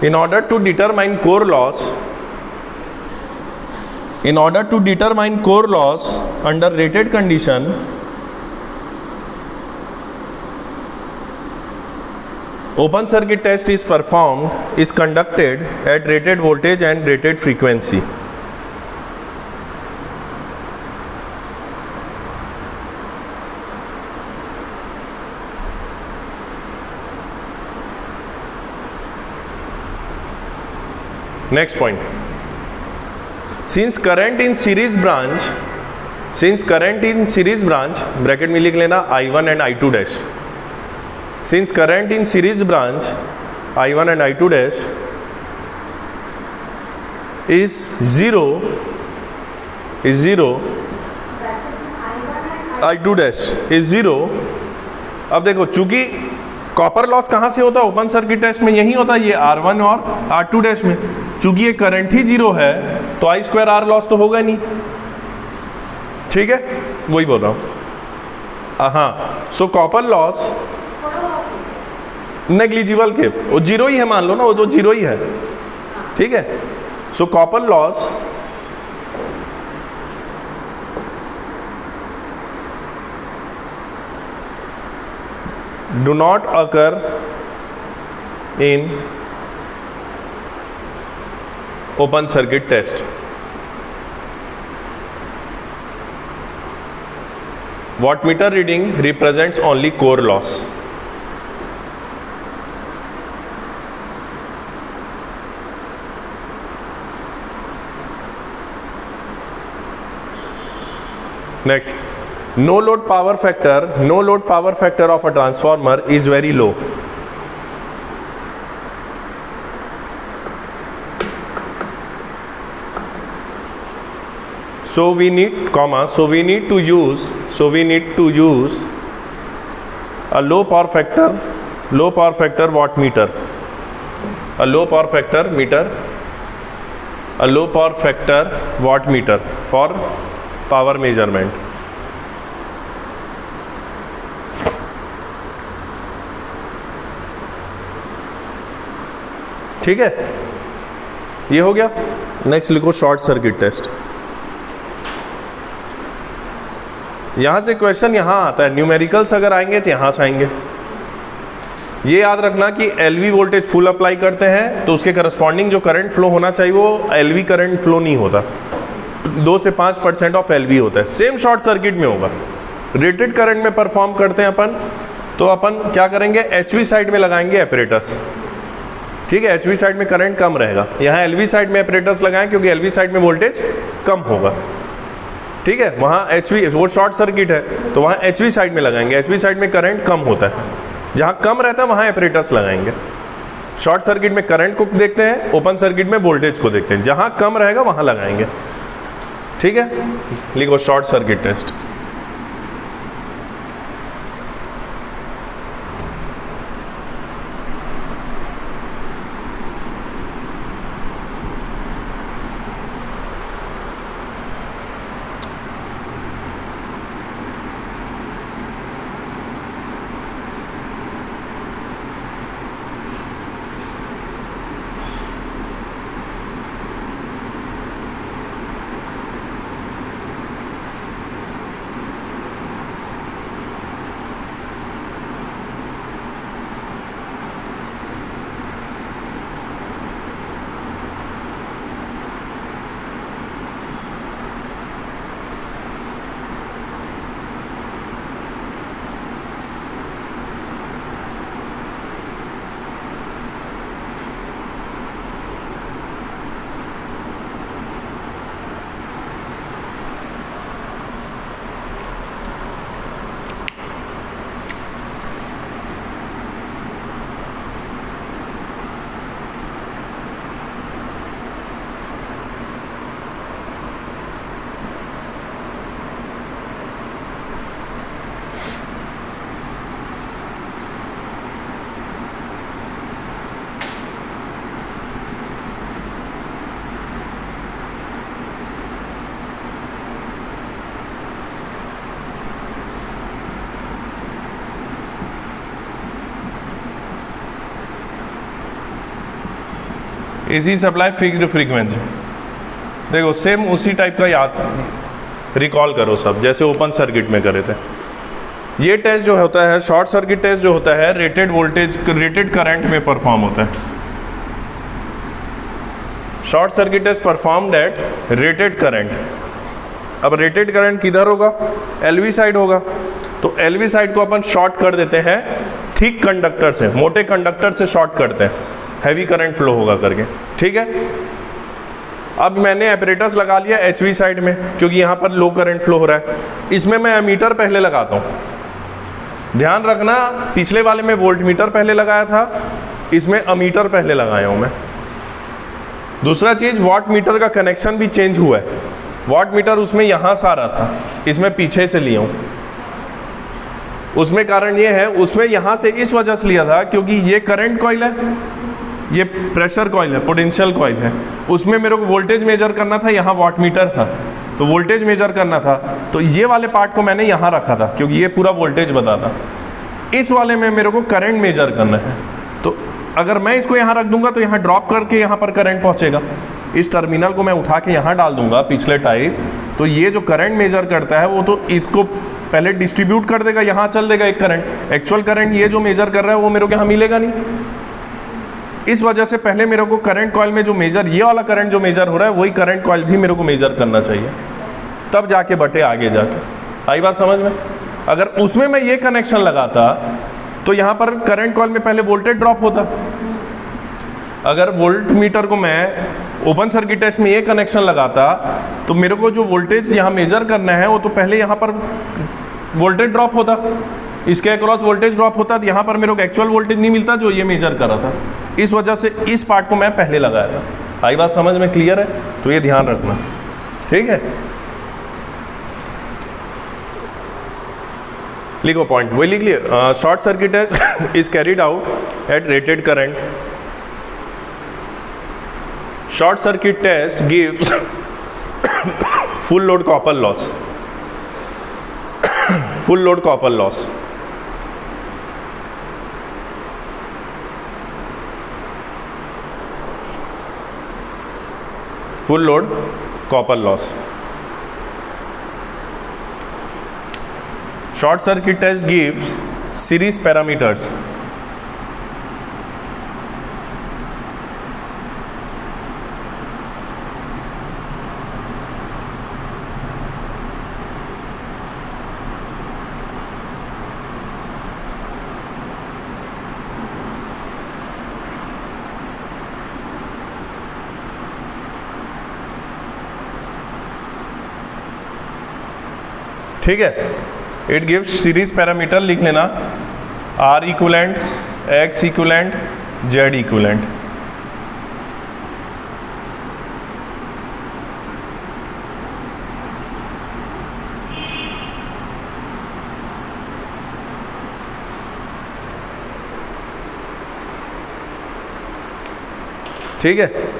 In order to determine core loss, under rated condition, open circuit test is conducted at rated voltage and rated frequency. Next point. Since current in series branch, bracket में लिख लेना I1 and I2 dash. Since current in series branch I1 and I2 dash is zero, I2 dash is zero. अब देखो, चूंकि copper loss कहाँ से होता है? ओपन सर्किट टेस्ट में यही होता है, ये R1 और R2 डैश में। चूंकि ये करंट ही जीरो है तो I स्क्वायर R लॉस तो होगा नहीं, ठीक है, वही बोल रहा हूँ। हाँ, सो कॉपर लॉस नेग्लिजिबल के, वो जीरो ही है मान लो ना, वो तो जीरो ही है, ठीक है। सो copper loss do not occur in open circuit test. Wattmeter reading represents only core loss. Next, no load power factor of a transformer is very low. So we need to use a low power factor wattmeter, a low power factor wattmeter for power measurement. ठीक है, ये हो गया। Next लिखो short circuit test. यहां से question यहां आता है, न्यूमेरिकल्स अगर आएंगे तो यहां से आएंगे। ये याद रखना कि एलवी वोल्टेज फुल अप्लाई करते हैं तो उसके करस्पॉन्डिंग जो करंट फ्लो होना चाहिए वो एलवी करंट फ्लो नहीं होता, 2 से 5% ऑफ एलवी होता है। सेम शॉर्ट सर्किट में होगा। रेटेड करंट में परफॉर्म करते हैं अपन, तो अपन क्या करेंगे, एचवी साइड में लगाएंगे एपरेटस, ठीक है। एचवी साइड में करंट कम रहेगा, यहाँ एलवी साइड में एपरेटस लगाएं क्योंकि एलवी साइड में वोल्टेज कम होगा, ठीक है। वहाँ एचवी, वो शॉर्ट सर्किट है तो वहाँ एचवी साइड में लगाएंगे, एचवी साइड में करंट कम होता है, जहाँ कम रहता है वहाँ एपरेटस लगाएंगे। शॉर्ट सर्किट में करंट को देखते हैं, ओपन सर्किट में वोल्टेज को देखते हैं, जहाँ कम रहेगा वहाँ लगाएंगे, ठीक है। लिखो short circuit test. AC supply fixed frequency. देखो सेम उसी टाइप का याद रिकॉल करो सब, जैसे ओपन सर्किट में करे थे। ये टेस्ट जो होता है, शॉर्ट सर्किट टेस्ट जो होता है, रेटेड वोल्टेज रेटेड करंट में परफॉर्म होता है। Short circuit test performed at rated current. अब रेटेड करंट किधर होगा? LV साइड होगा। तो LV साइड को अपन शॉर्ट कर देते हैं थिक कंडक्टर से, मोटे कंडक्टर से शॉर्ट करते हैं, हैवी करंट फ्लो होगा करके। ठीक है, अब मैंने एपरेटस लगा लिया HV साइड में, क्योंकि यहाँ पर लो करंट फ्लो हो रहा है। इसमें मैं एमीटर पहले लगाता हूँ। ध्यान रखना, पिछले वाले में वोल्ट मीटर पहले लगाया था, इसमें अमीटर पहले लगाया हूँ मैं। दूसरा चीज़, वाट मीटर का कनेक्शन भी चेंज हुआ है। वाट मीटर उसमें यहाँ से आ रहा था, इसमें पीछे से लिया हूँ। उसमें कारण ये है, उसमें यहाँ से इस वजह से लिया था क्योंकि ये करंट कॉइल है, ये प्रेशर कॉइल है, पोटेंशियल कॉइल है। उसमें मेरे को वोल्टेज मेजर करना था, यहाँ वाट मीटर था तो वोल्टेज मेजर करना था, तो ये वाले पार्ट को मैंने यहाँ रखा था क्योंकि ये पूरा वोल्टेज बताता। इस वाले में मेरे को करंट मेजर करना है, तो अगर मैं इसको यहाँ रख दूंगा तो यहाँ ड्रॉप करके यहाँ पर करंट पहुँचेगा। इस टर्मिनल को मैं उठा के यहाँ डाल दूंगा पिछले टाइप, तो ये जो करंट मेजर करता है वो तो इसको पहले डिस्ट्रीब्यूट कर देगा, यहाँ चल देगा एक करंट। एक्चुअल करंट ये जो मेजर कर रहा है वो मेरे को यहाँ मिलेगा नहीं। इस वजह से पहले मेरे को करंट कॉइल में जो मेजर, ये वाला करंट जो मेजर हो रहा है, वही करंट कॉइल भी मेरे को मेजर करना चाहिए, तब जाके बटे आगे जाके। आई बात समझ में? अगर उसमें मैं ये कनेक्शन लगाता तो यहाँ पर करंट कॉइल में पहले वोल्टेज ड्रॉप होता। अगर वोल्ट मीटर को मैं ओपन सर्किट टेस्ट में ये कनेक्शन लगाता तो मेरे को जो वोल्टेज यहाँ मेजर करना है वो तो पहले यहाँ पर वोल्टेज ड्रॉप होता, इसके अक्रॉस वोल्टेज ड्रॉप होता, तो यहाँ पर मेरे को एक्चुअल वोल्टेज नहीं मिलता जो ये मेजर कर रहा था। इस वजह से इस पार्ट को मैं पहले लगाया था। आई बात समझ में? क्लियर है? तो ये ध्यान रखना, ठीक है। लिखो पॉइंट, वही लिख लिए। Short circuit test is carried out at rated current. Short circuit test gives full load copper loss. Full load copper loss. Full load copper loss. Short circuit test gives series parameters. ठीक है, it gives series parameter, लिख लेना, R equivalent, X equivalent, Z equivalent. ठीक है,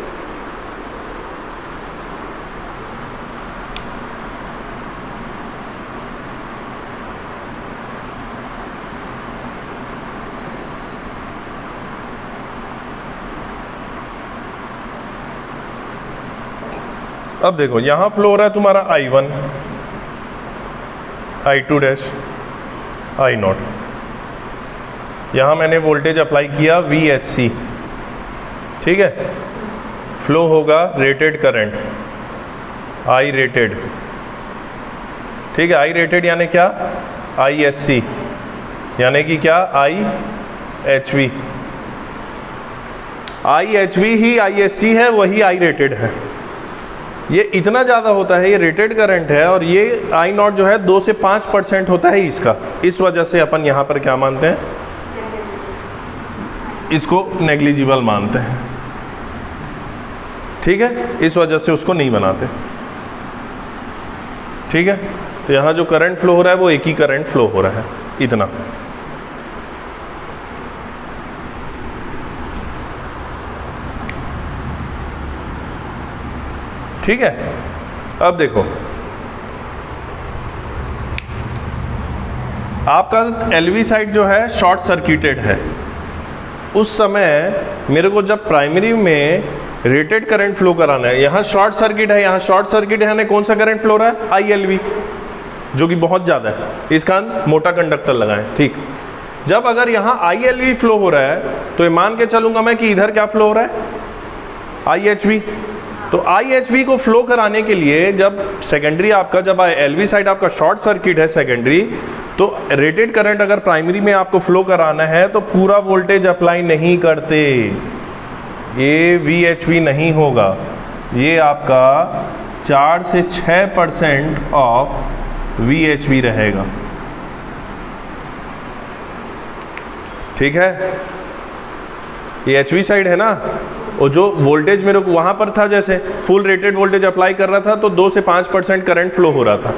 अब देखो यहां flow हो रहा है तुम्हारा I1, I2 डैश, I0। यहां मैंने वोल्टेज अप्लाई किया VSC। ठीक है, फ्लो होगा रेटेड करंट I रेटेड। ठीक है, I रेटेड यानी क्या? ISC यानी कि क्या? IHV। IHV ही ISC है, वही I रेटेड है। ये इतना ज़्यादा होता है, ये रेटेड करंट है, और ये I0 जो है 2 से 5% होता है इसका। इस वजह से अपन यहाँ पर क्या मानते हैं? इसको नेग्लिजिबल मानते हैं। ठीक है, इस वजह से उसको नहीं बनाते। ठीक है, तो यहाँ जो करंट फ्लो हो रहा है वो एक ही करंट फ्लो हो रहा है, इतना। ठीक है, अब देखो आपका LV साइड जो है शॉर्ट सर्किटेड है। उस समय मेरे को जब प्राइमरी में रेटेड करंट फ्लो कराना है, यहाँ शॉर्ट सर्किट है, यहाँ शॉर्ट सर्किट है, यानी कौन सा करंट फ्लो रहा है, ILV, जो कि बहुत ज़्यादा है, इस कारण मोटा कंडक्टर लगाएं। ठीक, जब अगर यहाँ ILV फ्लो हो रहा है तो ये मान के चलूंगा मैं कि इधर क्या फ्लो हो रहा है, IHV। तो IHV को फ्लो कराने के लिए जब सेकेंडरी आपका, जब LV साइड आपका शॉर्ट सर्किट है सेकेंडरी, तो रेटेड करंट अगर प्राइमरी में आपको फ्लो कराना है तो पूरा वोल्टेज अप्लाई नहीं करते, ये VHV नहीं होगा, ये आपका 4 से 6% ऑफ VHV रहेगा। ठीक है, ये HV साइड है ना, और जो वोल्टेज मेरे को वहां पर था, जैसे फुल रेटेड वोल्टेज अप्लाई कर रहा था तो 2 से 5% करंट फ्लो हो रहा था।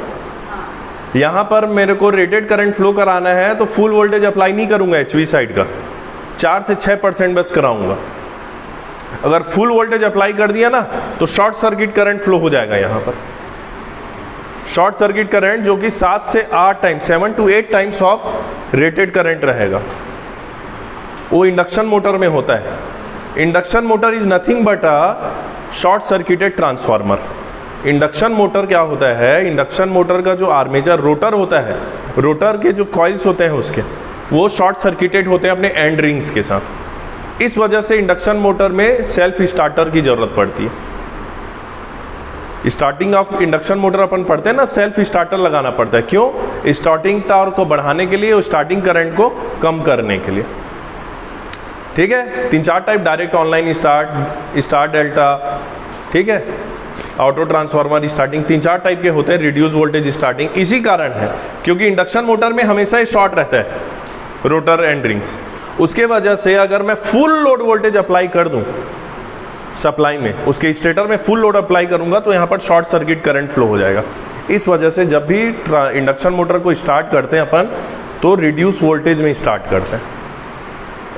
यहाँ पर मेरे को रेटेड करंट फ्लो कराना है तो फुल वोल्टेज अप्लाई नहीं करूंगा HV साइड का, 4 से 6% बस कराऊंगा। अगर फुल वोल्टेज अप्लाई कर दिया ना तो शॉर्ट सर्किट करंट फ्लो हो जाएगा। यहाँ पर शॉर्ट सर्किट करंट जो कि 7 से 8 times, 7 to 8 times of rated current रहेगा, वो इंडक्शन मोटर में होता है। Induction motor is nothing but a short circuited transformer. Induction motor क्या होता है, इंडक्शन मोटर का जो आर्मेचर रोटर होता है, रोटर के जो कॉइल्स होते हैं उसके, वो शॉर्ट सर्किटेड होते हैं अपने एंड रिंग्स के साथ। इस वजह से इंडक्शन मोटर में सेल्फ स्टार्टर की जरूरत पड़ती है। स्टार्टिंग ऑफ इंडक्शन मोटर अपन पढ़ते हैं ना, सेल्फ स्टार्टर लगाना पड़ता है। क्यों? स्टार्टिंग टॉर्क को बढ़ाने के लिए और स्टार्टिंग करंट को कम करने के लिए। ठीक है, 3-4 type, direct online start, star delta, ठीक है, ऑटो ट्रांसफार्मर स्टार्टिंग, 3-4 टाइप के होते हैं, रिड्यूस वोल्टेज स्टार्टिंग। इसी कारण है क्योंकि इंडक्शन मोटर में हमेशा शॉर्ट रहता है रोटर एंड रिंग्स। उसके वजह से अगर मैं फुल लोड वोल्टेज अप्लाई कर दूं सप्लाई में, उसके स्टेटर में फुल लोड अप्लाई करूंगा तो यहाँ पर शॉर्ट सर्किट करंट फ्लो हो जाएगा। इस वजह से जब भी इंडक्शन मोटर को स्टार्ट करते हैं अपन तो रिड्यूस वोल्टेज में स्टार्ट करते हैं।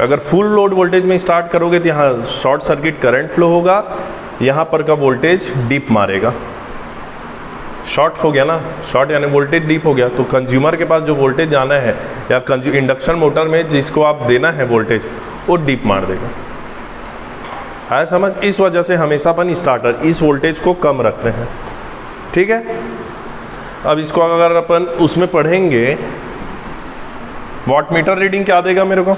अगर फुल लोड वोल्टेज में स्टार्ट करोगे तो यहाँ शॉर्ट सर्किट करंट फ्लो होगा, यहाँ पर का वोल्टेज डीप मारेगा। शॉर्ट हो गया ना, शॉर्ट यानी वोल्टेज डीप हो गया, तो कंज्यूमर के पास जो वोल्टेज जाना है या इंडक्शन मोटर में जिसको आप देना है वोल्टेज, वो डीप मार देगा। है समझ? इस वजह से हमेशा अपन स्टार्टर इस वोल्टेज को कम रखते हैं। ठीक है, अब इसको अगर अपन उसमें पढ़ेंगे, वॉट मीटर रीडिंग क्या देगा मेरे को,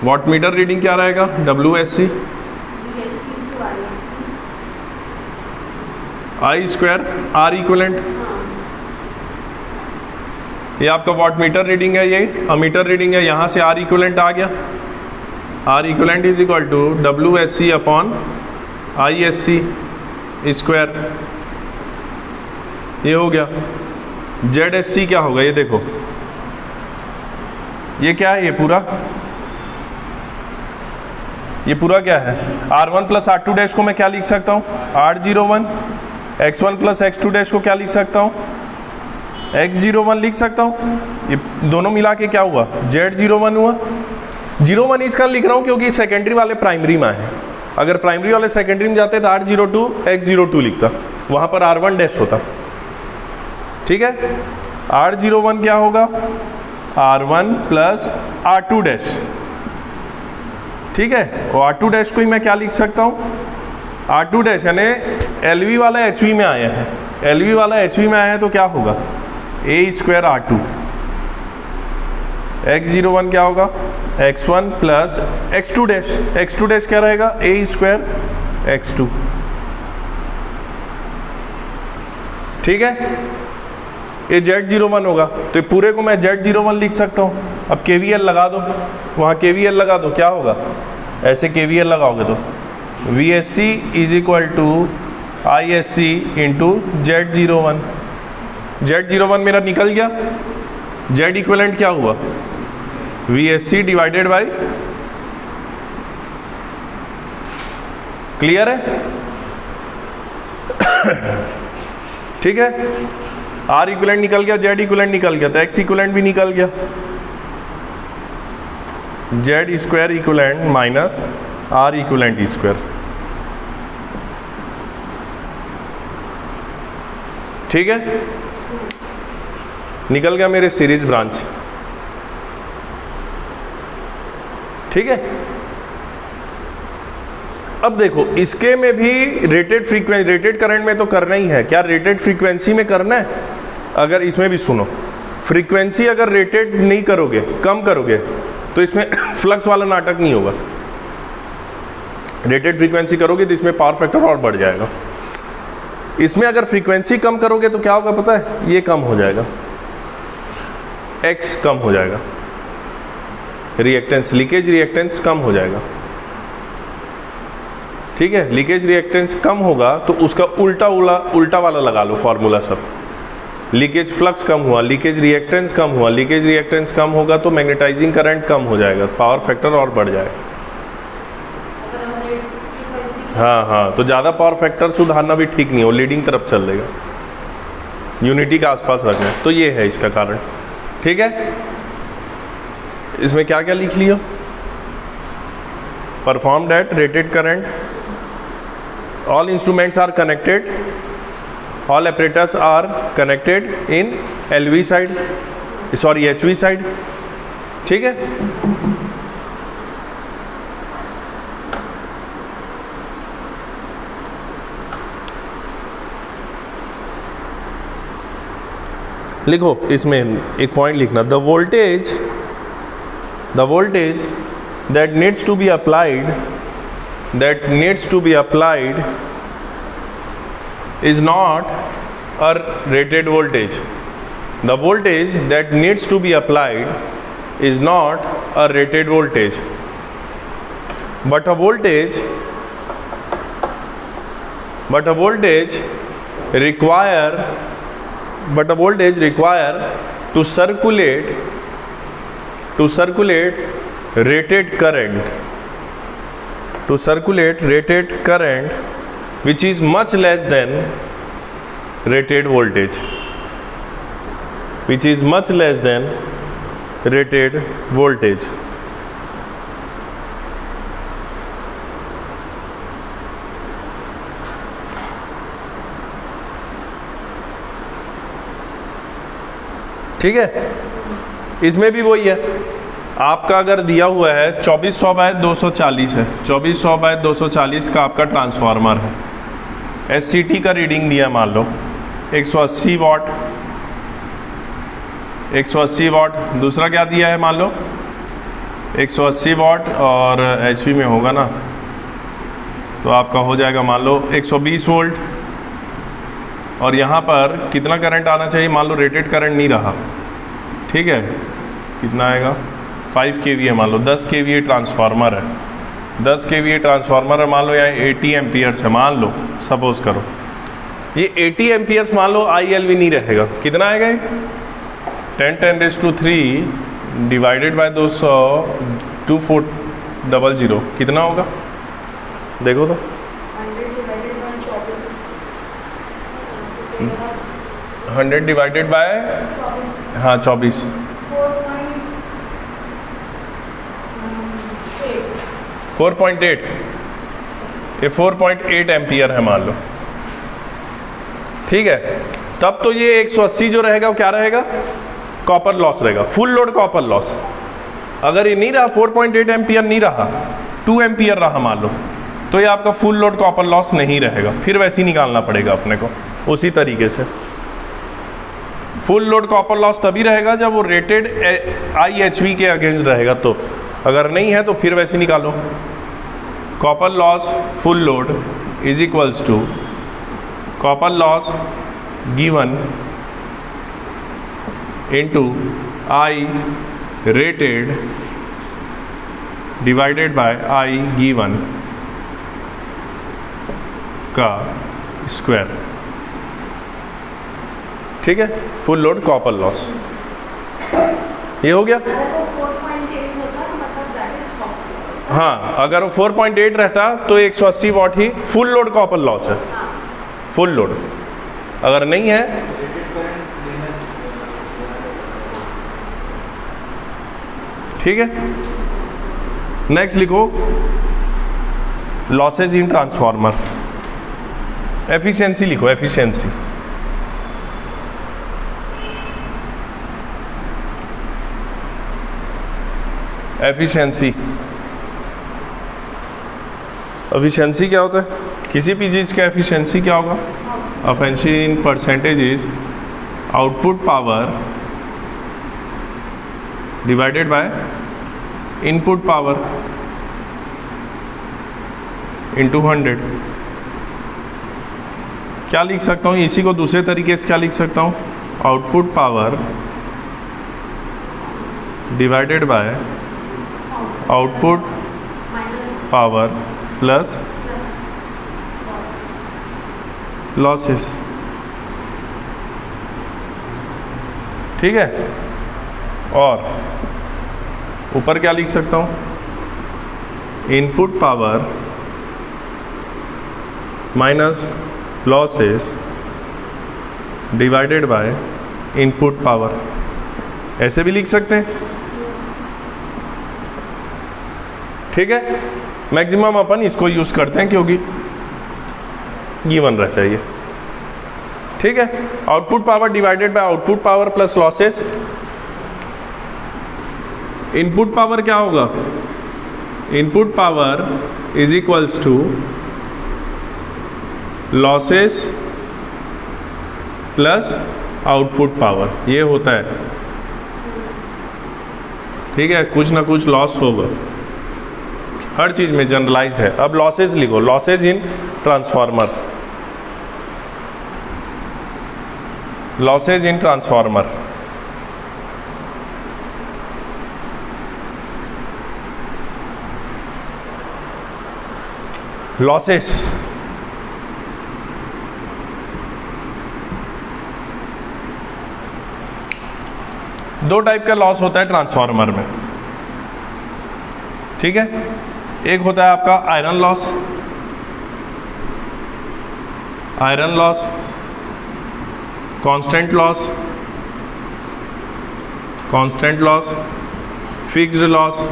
वॉट मीटर रीडिंग क्या रहेगा, WSC I square R equivalent. ये आपका वॉट मीटर रीडिंग है, ये अमीटर रीडिंग है, यहाँ से R इक्वलेंट आ गया। R equivalent is equal to WSC upon ISC square, ये हो गया। ZSC क्या होगा, ये देखो, ये क्या है, ये पूरा क्या है, R1 प्लस R2 डैश को मैं क्या लिख सकता हूँ, R01, X1 plus X2 dash को क्या लिख सकता हूँ, X01 लिख सकता हूँ। ये दोनों मिला के क्या हुआ, Z01 हुआ। 01 इसका लिख रहा हूँ क्योंकि सेकेंडरी वाले प्राइमरी में है। अगर प्राइमरी वाले सेकेंडरी में जाते तो R02 X02 लिखता, वहाँ पर R1 डैश होता। ठीक है, R01 क्या होगा, R1 प्लस R2 डैश। ठीक है, और R2 डैश को ही मैं क्या लिख सकता हूँ, R2 डैश यानी LV वाला HV में आया है, LV वाला HV में आया है तो क्या होगा, A स्क्वायर R2। X01 क्या होगा, X1 plus X2 dash, X2 dash क्या रहेगा, A स्क्वायर X2। ठीक है, ये Z01 होगा, तो पूरे को मैं Z01 लिख सकता हूँ। अब KVL लगा दो, वहाँ KVL लगा दो, क्या होगा, ऐसे KVL लगाओगे तो VSC is equal to ISC into Z01। Z01 मेरा निकल गया, Z इक्वलेंट क्या हुआ, VSC डिवाइडेड बाई, क्लियर है? ठीक है, R इक्वलेंट निकल गया, Z इक्वलेंट निकल गया, तो X इक्वलेंट भी निकल गया, Z square equivalent minus R equivalent square. ठीक है, निकल गया मेरे सीरीज ब्रांच। ठीक है, अब देखो इसके में भी रेटेड करंट में तो करना ही है, क्या रेटेड फ्रीक्वेंसी में करना है? अगर इसमें भी सुनो, फ्रीक्वेंसी अगर रेटेड नहीं करोगे, कम करोगे, तो इसमें फ्लक्स वाला नाटक नहीं होगा। रेटेड फ्रीक्वेंसी करोगे तो इसमें पावर फैक्टर और बढ़ जाएगा। इसमें अगर फ्रीक्वेंसी कम करोगे तो क्या होगा पता है? ये कम हो जाएगा, एक्स कम हो जाएगा, रिएक्टेंस, लीकेज रिएक्टेंस कम हो जाएगा। ठीक है, लीकेज रिएक्टेंस कम होगा तो उसका उल्टा वाला लगा लो फॉर्मूला सब। लीकेज फ्लक्स कम हुआ, लीकेज रिएक्टेंस कम हुआ, लीकेज रिएक्टेंस कम होगा तो मैग्नेटाइजिंग करंट कम हो जाएगा, पावर फैक्टर और बढ़ जाएगा। अगर हम रेट फ्रीक्वेंसी हाँ, तो ज़्यादा पावर फैक्टर सुधारना भी ठीक नहीं हो, लीडिंग तरफ चल देगा, यूनिटी के आसपास रखना है। तो ये है इसका कारण। ठीक है, इसमें क्या क्या लिख लियो? Performed at rated current, all instruments are connected, all apparatus are connected in LV side, sorry HV side। ठीक है, लिखो इसमें एक पॉइंट लिखना, the voltage that needs to be applied is not a rated voltage. The voltage that needs to be applied is not a rated voltage, but a voltage require to circulate rated current which is much less than rated voltage, ठीक है, इसमें भी वही है। आपका अगर दिया हुआ है 2400/240 है, 2400/240 का आपका ट्रांसफार्मर है, SCT का रीडिंग दिया मान लो 180 वाट, दूसरा क्या दिया है मान लो 180 वाट, और HV में होगा ना तो आपका हो जाएगा मान लो 120 वोल्ट, और यहाँ पर कितना करंट आना चाहिए मान लो रेटेड करंट नहीं रहा, ठीक है, कितना आएगा 5 kVA मान लो, 10 kVA ट्रांसफार्मर है, 10 kVA ट्रांसफार्मर है मान लो, यहाँ 80 एम्पियर्स है मान लो, सपोज करो ये 80 एम्पियर्स मान लो, ILV नहीं रहेगा, कितना आएगा ये 10⁻³ डिवाइडेड बाय 200 2400 कितना होगा देखो तो 100 डिवाइडेड बाय 24 4.8, ये 4.8 एम्पियर है मान लो, ठीक है। तब तो ये 180 जो रहेगा वो क्या रहेगा, कॉपर लॉस रहेगा, फुल लोड कॉपर लॉस। अगर ये नहीं रहा 4.8 एम्पियर नहीं रहा, 2 एम्पियर रहा मान लो, तो ये आपका फुल लोड कॉपर लॉस नहीं रहेगा, फिर वैसे ही निकालना पड़ेगा अपने को उसी तरीके से। फुल लोड कॉपर लॉस तभी रहेगा जब वो रेटेड IHV के अगेंस्ट रहेगा, तो अगर नहीं है तो फिर वैसे निकालो, copper loss full load is equals to copper loss given into I rated divided by I given का स्क्वायर, ठीक है, फुल लोड कॉपर लॉस। ये हो गया। हाँ, अगर वो 4.8 रहता तो 180 वाट ही फुल लोड कॉपर लॉस है, फुल लोड। अगर नहीं है ठीक है, नेक्स्ट लिखो लॉसेज इन ट्रांसफार्मर, एफिशिएंसी लिखो, एफिशिएंसी एफिशिएंसी क्या होता है, किसी भी चीज़ का एफिशिएंसी क्या होगा, efficiency in percentage is output power divided by input power into 100। क्या लिख सकता हूँ इसी को दूसरे तरीके से क्या लिख सकता हूँ, output power divided by output power plus losses. ठीक है, और ऊपर क्या लिख सकता हूँ, input power minus losses divided by input power, ऐसे भी लिख सकते हैं। ठीक है, मैक्सिमम अपन इसको यूज करते हैं क्योंकि गिवन रहता है ये। ठीक है, output power divided by output power plus losses. Input power क्या होगा, input power is equals to losses plus output power, ये होता है। ठीक है, कुछ ना कुछ लॉस होगा, हर चीज में जनरलाइज्ड है। अब लॉसेस लिखो, losses in transformer, losses in transformer. Losses दो टाइप का लॉस होता है ट्रांसफार्मर में। ठीक है, एक होता है आपका iron loss, iron loss, constant loss, constant loss, fixed loss,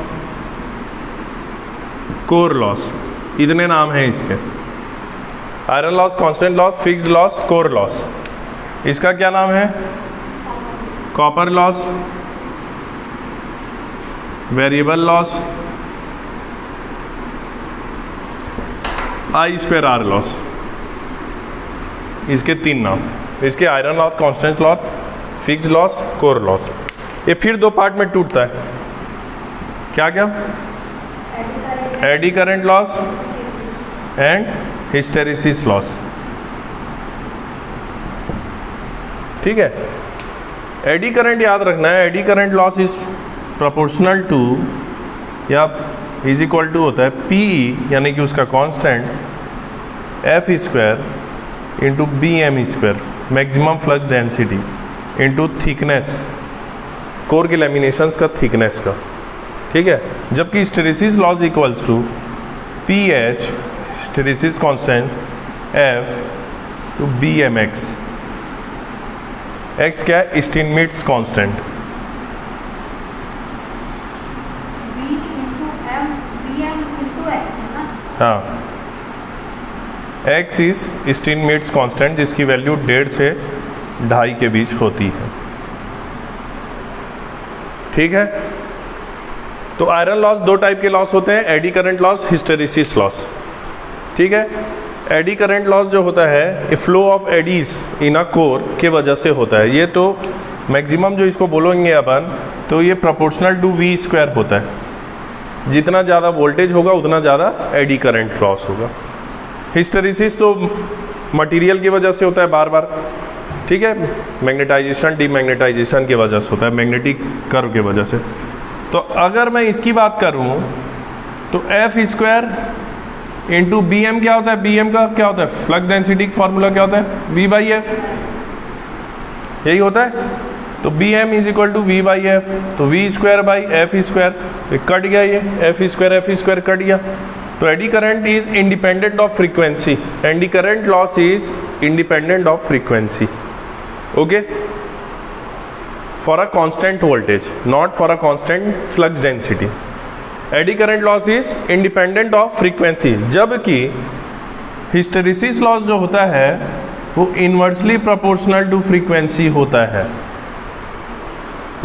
core loss, इतने नाम हैं इसके। Iron loss, constant loss, fixed loss, core loss. इसका क्या नाम है, copper loss, variable loss, I square R loss. इसके तीन नाम, इसके iron loss, constant loss, fixed loss, core loss. ये फिर दो पार्ट में टूटता है, क्या क्या, eddy current loss and hysteresis loss. ठीक है, एडी करंट याद रखना है, eddy current loss is proportional to या इज इक्वल टू होता है पीई, यानी कि उसका constant F square into B M square, maximum flux density into thickness, core के लैमिनेशंस का थिकनेस का। ठीक है, जबकि hysteresis loss equals to P H hysteresis constant F to B M X. X क्या है, स्टीनमिट्स कांस्टेंट। हाँ, X is Steinmetz constant जिसकी वैल्यू 1.5 से 2.5 के बीच होती है। ठीक है, तो आयरन लॉस दो टाइप के लॉस होते हैं, eddy current loss, hysteresis loss. ठीक है, एडी करंट लॉस जो होता है ये flow of eddies in a core के वजह से होता है। ये तो मैक्सिमम जो इसको बोलेंगे अपन, तो ये प्रोपोर्शनल टू वी स्क्वायर होता है। जितना ज़्यादा वोल्टेज होगा उतना ज़्यादा एडी करंट लॉस होगा। हिस्टेरिसिस तो मटेरियल की वजह से होता है बार बार। ठीक है, मैग्नेटाइजेशन डीमैग्नेटाइजेशन की वजह से होता है, मैग्नेटिक कर्व की वजह से। तो अगर मैं इसकी बात करूं तो F square into B M क्या होता है, बी एम का क्या होता है, फ्लक्स डेंसिटी फार्मूला क्या होता है, वी बाई एफ, यही होता है। तो B M is equal to V by F, तो V square by F square, cut गया ये एफ स्क्वायर कट गया। तो eddy current is independent of frequency, eddy current loss is independent of frequency. Okay, for a constant voltage, not for a constant flux density. Eddy current loss is independent of frequency, जबकि hysteresis loss जो होता है वो inversely proportional to frequency होता है।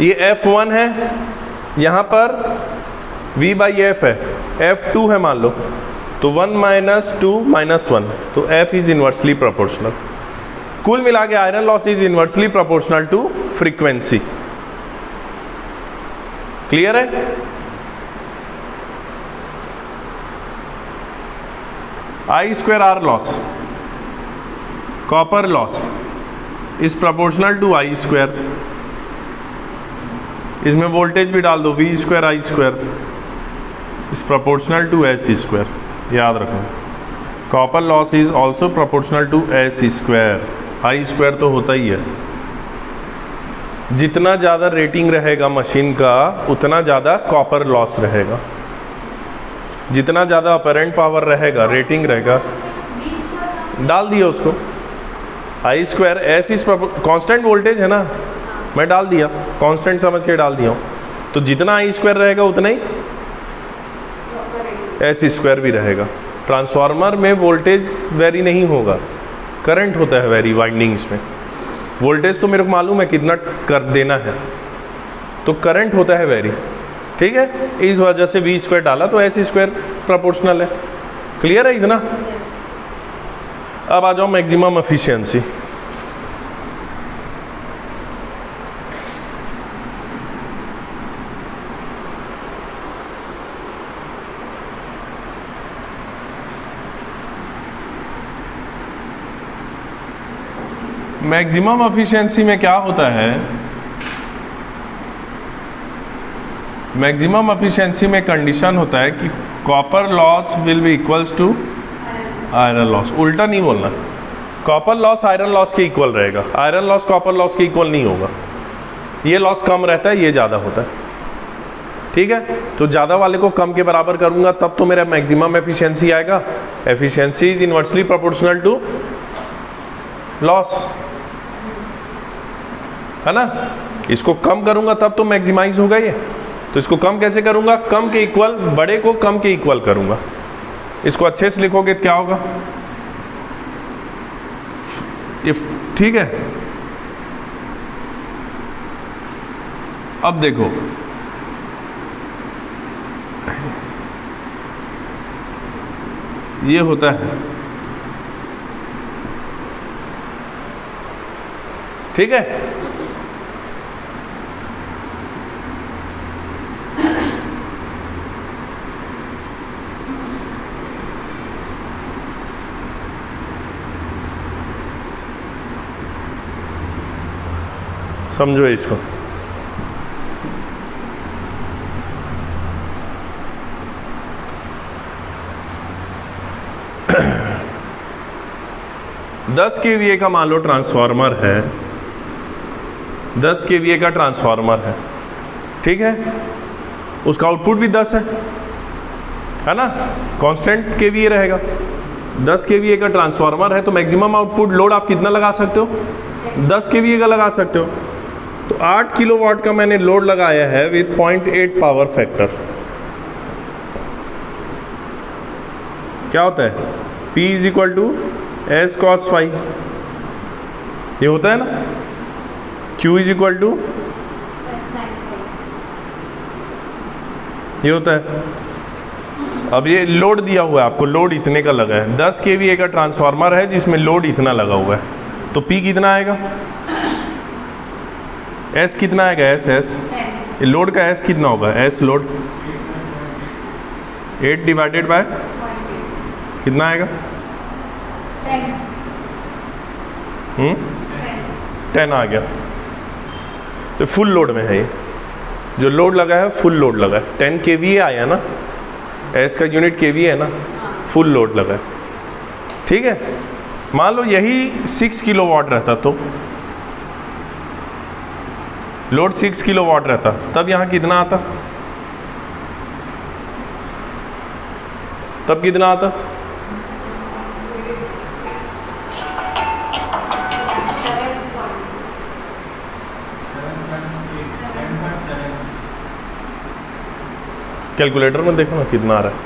ये F1 है, यहाँ पर V बाई एफ है, F2 है मान लो, तो 1 - 2 - 1, तो F इज इनवर्सली प्रोपोर्शनल। कुल मिला के iron loss is inversely proportional to frequency. Clear है? I² R loss, copper loss is proportional to I²। इसमें वोल्टेज भी डाल दो, V² I² is proportional to S²। याद रखना, copper loss is also proportional to S²। I² तो होता ही है। जितना ज़्यादा रेटिंग रहेगा मशीन का उतना ज़्यादा कॉपर लॉस रहेगा, जितना ज़्यादा अपरेंट पावर रहेगा, रेटिंग रहेगा। डाल दिया उसको, I² S is constant voltage है ना, मैं डाल दिया, कांस्टेंट समझ के डाल दिया हूँ। तो जितना I² रहेगा उतना ही S² भी रहेगा। ट्रांसफार्मर में वोल्टेज वेरी नहीं होगा, करंट होता है वेरी वाइंडिंग्स में। वोल्टेज तो मेरे को मालूम है कितना कर देना है, तो करंट होता है वेरी। ठीक है, इस वजह से V² डाला तो S² प्रोपोर्शनल है। क्लियर है इतना? अब आ जाओ मैक्सिमम एफिशिएंसी। मैक्सिमम एफिशिएंसी में क्या होता है? मैक्सिमम एफिशिएंसी में कंडीशन होता है कि copper loss will be equals to iron loss. उल्टा नहीं बोलना, कॉपर लॉस आयरन लॉस के इक्वल रहेगा, आयरन लॉस कॉपर लॉस के इक्वल नहीं होगा। ये लॉस कम रहता है, ये ज़्यादा होता है। ठीक है, तो ज़्यादा वाले को कम के बराबर करूँगा तब तो मेरा मैक्सिमम एफिशिएंसी आएगा। Efficiency is inversely proportional to loss, है ना। इसको कम करूंगा तब तो मैक्सिमाइज होगा ये। तो इसको कम कैसे करूंगा? कम के इक्वल, बड़े को कम के इक्वल करूंगा। इसको अच्छे से लिखोगे तो क्या होगा? ठीक है, अब देखो, ये होता है, ठीक है। समझो इसको। दस केवीए का मान लो ट्रांसफार्मर है, 10 केवीए का ट्रांसफार्मर है, ठीक है। उसका आउटपुट भी 10 है ना, कांस्टेंट केवीए रहेगा। 10 केवीए का ट्रांसफार्मर है तो मैक्सिमम आउटपुट लोड आप कितना लगा सकते हो? 10 केवीए का लगा सकते हो। तो 8 किलोवाट का मैंने लोड लगाया है विथ 0.8 पावर फैक्टर। क्या होता है? P is equal to S cos phi, ये होता है ना। Q इज इक्वल टू, ये होता है। अब ये लोड दिया हुआ है आपको, लोड इतने का लगा है। 10 केवीए का ट्रांसफार्मर है जिसमें लोड इतना लगा हुआ है, तो P कितना आएगा? S कितना आएगा? S ये लोड का S कितना होगा? S लोड 8 डिवाइडेड बाय कितना आएगा? 10 आ गया। तो फुल लोड में है ये, जो लोड लगा है फुल लोड लगा है। 10 केवीए आया ना, S का यूनिट केवीए है ना, फुल लोड लगा है, ठीक है। मान लो यही 6 किलोवाट रहता तो लोड 6 किलोवाट रहता, तब यहाँ कितना आता? तब कितना आता? कैलकुलेटर में देखो ना कितना आ रहा है।